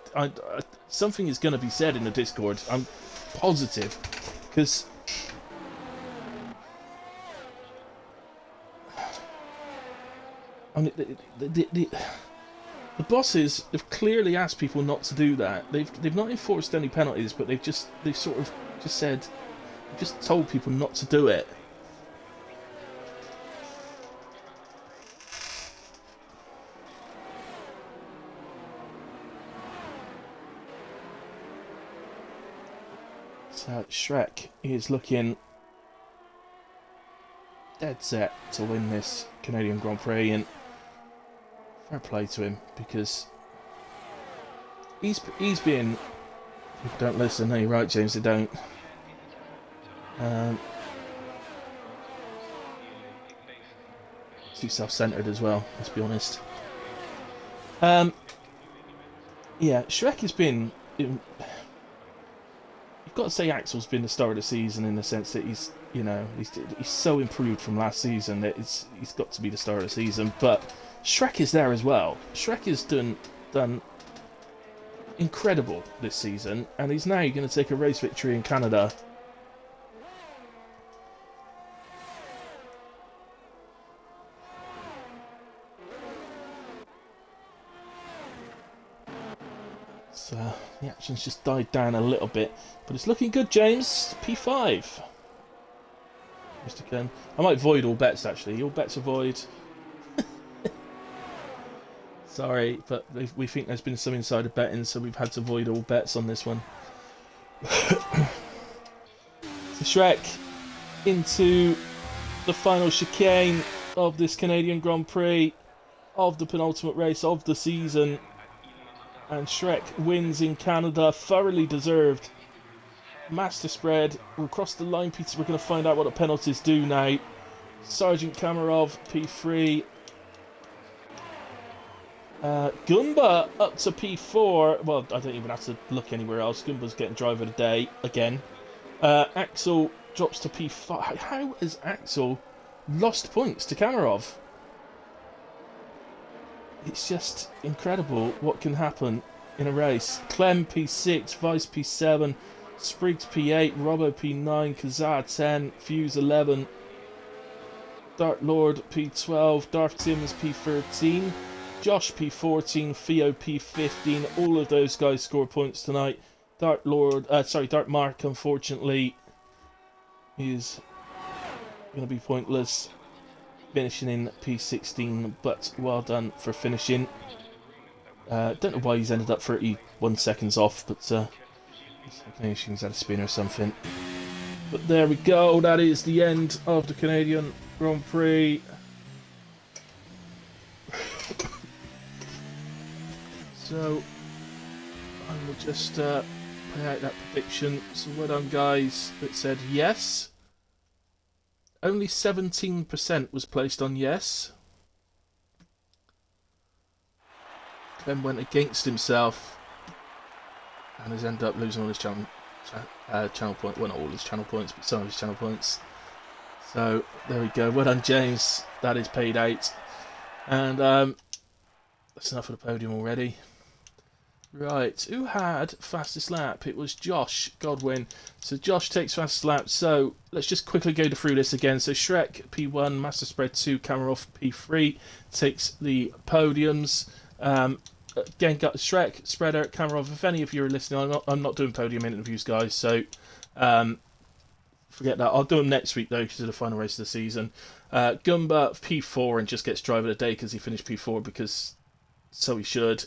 something is going to be said in the Discord. I'm positive. Because... I mean, the bosses have clearly asked people not to do that. They've not enforced any penalties, but they've sort of just said... just told people not to do it. So Shrek is looking dead set to win this Canadian Grand Prix, and fair play to him, because he's been... People don't listen. No, you're right, James, they don't. Too self-centered as well, let's be honest. Yeah, Shrek has been... You've got to say Axel's been the star of the season, in the sense that he's, you know, he's so improved from last season that he's got to be the star of the season. But Shrek is there as well. Shrek has done incredible this season, and he's now going to take a race victory in Canada. So the action's just died down a little bit, but it's looking good, James. P5. Mr. Ken. I might void all bets, actually. All bets are void. Sorry, but we think there's been some insider betting, so we've had to void all bets on this one. Shrek into the final chicane of this Canadian Grand Prix, of the penultimate race of the season. And Shrek wins in Canada, thoroughly deserved. Master spread. We'll cross the line, Peter. We're going to find out what the penalties do now. Sergeant Kamarov, P3. Gumba up to P4. Well, I don't even have to look anywhere else. Gumba's getting driver of the day again. Axel drops to P5. How has Axel lost points to Kamarov? It's just incredible what can happen in a race. Clem P6, Vice P7, Spriggs P8, Robbo P9, Kazar 10, Fuse 11, Dart Lord P12, Darth Sims P13, Josh P14, Theo P15. All of those guys score points tonight. Dart Mark, unfortunately, is going to be pointless, finishing in P16, but well done for finishing. Don't know why he's ended up 31 seconds off, but maybe he's had a spin or something. But there we go, that is the end of the Canadian Grand Prix. So I will just play out that prediction. So well done, guys, that said yes. Only 17% was placed on yes. Clem went against himself and has ended up losing all his channel points. Well, not all his channel points, but some of his channel points. So there we go. Well done, James. That is paid out. And that's enough of the podium already. Right, who had fastest lap? It was Josh Godwin. So Josh takes fastest lap. So let's just quickly go through this again. So Shrek P1, Master Spread 2, Kamarov P3 takes the podiums. Again, got Shrek, Spreader, Kamarov. If any of you are listening, I'm not doing podium interviews, guys. So forget that. I'll do them next week though, because of the final race of the season. Gumba P4 and just gets driver of the day because he finished P4 because so he should.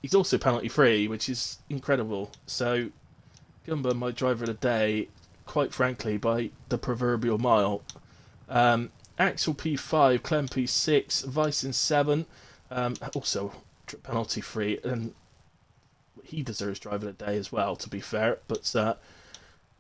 He's also penalty free, which is incredible. So Gumba, my driver of the day, quite frankly, by the proverbial mile. Axel P5, Clem P6, Vice in 7, also penalty free, and he deserves driver of the day as well, to be fair. But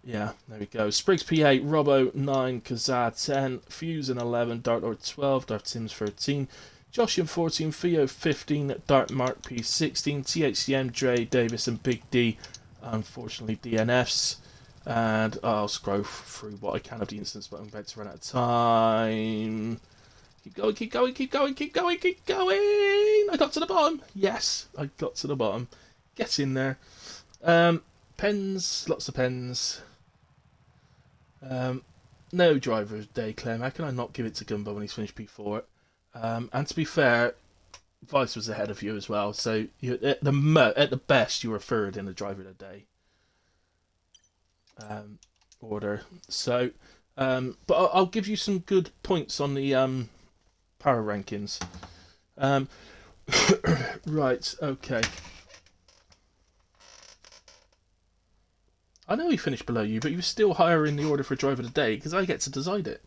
yeah, there we go. Spriggs P8, Robbo 9, Kazar 10, Fuse in 11, Dart Lord 12, Dart Sims 13. Josh in 14, Theo 15, Dart Mark P16, THCM, Dre, Davis and Big D, unfortunately DNFs. And I'll scroll through what I can of the instance, but I'm about to run out of time. Keep going, keep going, keep going, keep going, keep going! I got to the bottom! Yes, I got to the bottom. Get in there. Pens, lots of pens. No driver of the day, Clem. How can I not give it to Gumbo when he's finished P4? And to be fair, Vice was ahead of you as well, so you, at the best you were third in the driver of the day order. So, but I'll give you some good points on the power rankings. Right, okay. I know he finished below you, but he was still higher in the order for driver of the day because I get to decide it.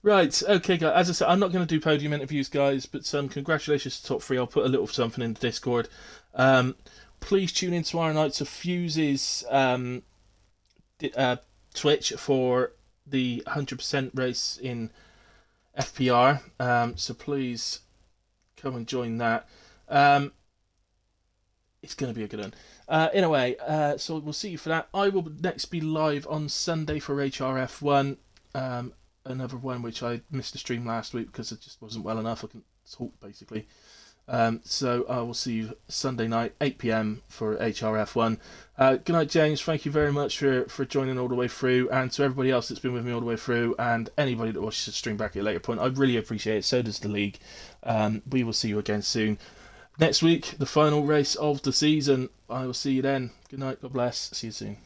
Right, okay, guys. As I said, I'm not going to do podium interviews, guys, but congratulations to top 3. I'll put a little something in the Discord. Please tune in tomorrow night to Fuse's Twitch for the 100% race in FPR. So please come and join that. It's going to be a good one. Anyway, so we'll see you for that. I will next be live on Sunday for HRF1. Another one which I missed the stream last week because it just wasn't well enough. I couldn't talk basically. So I will see you Sunday night, 8 PM for HRF1. Good night, James. Thank you very much for joining all the way through, and to everybody else that's been with me all the way through, and anybody that watches the stream back at a later point. I really appreciate it. So does the league. We will see you again soon. Next week, the final race of the season. I will see you then. Good night. God bless. See you soon.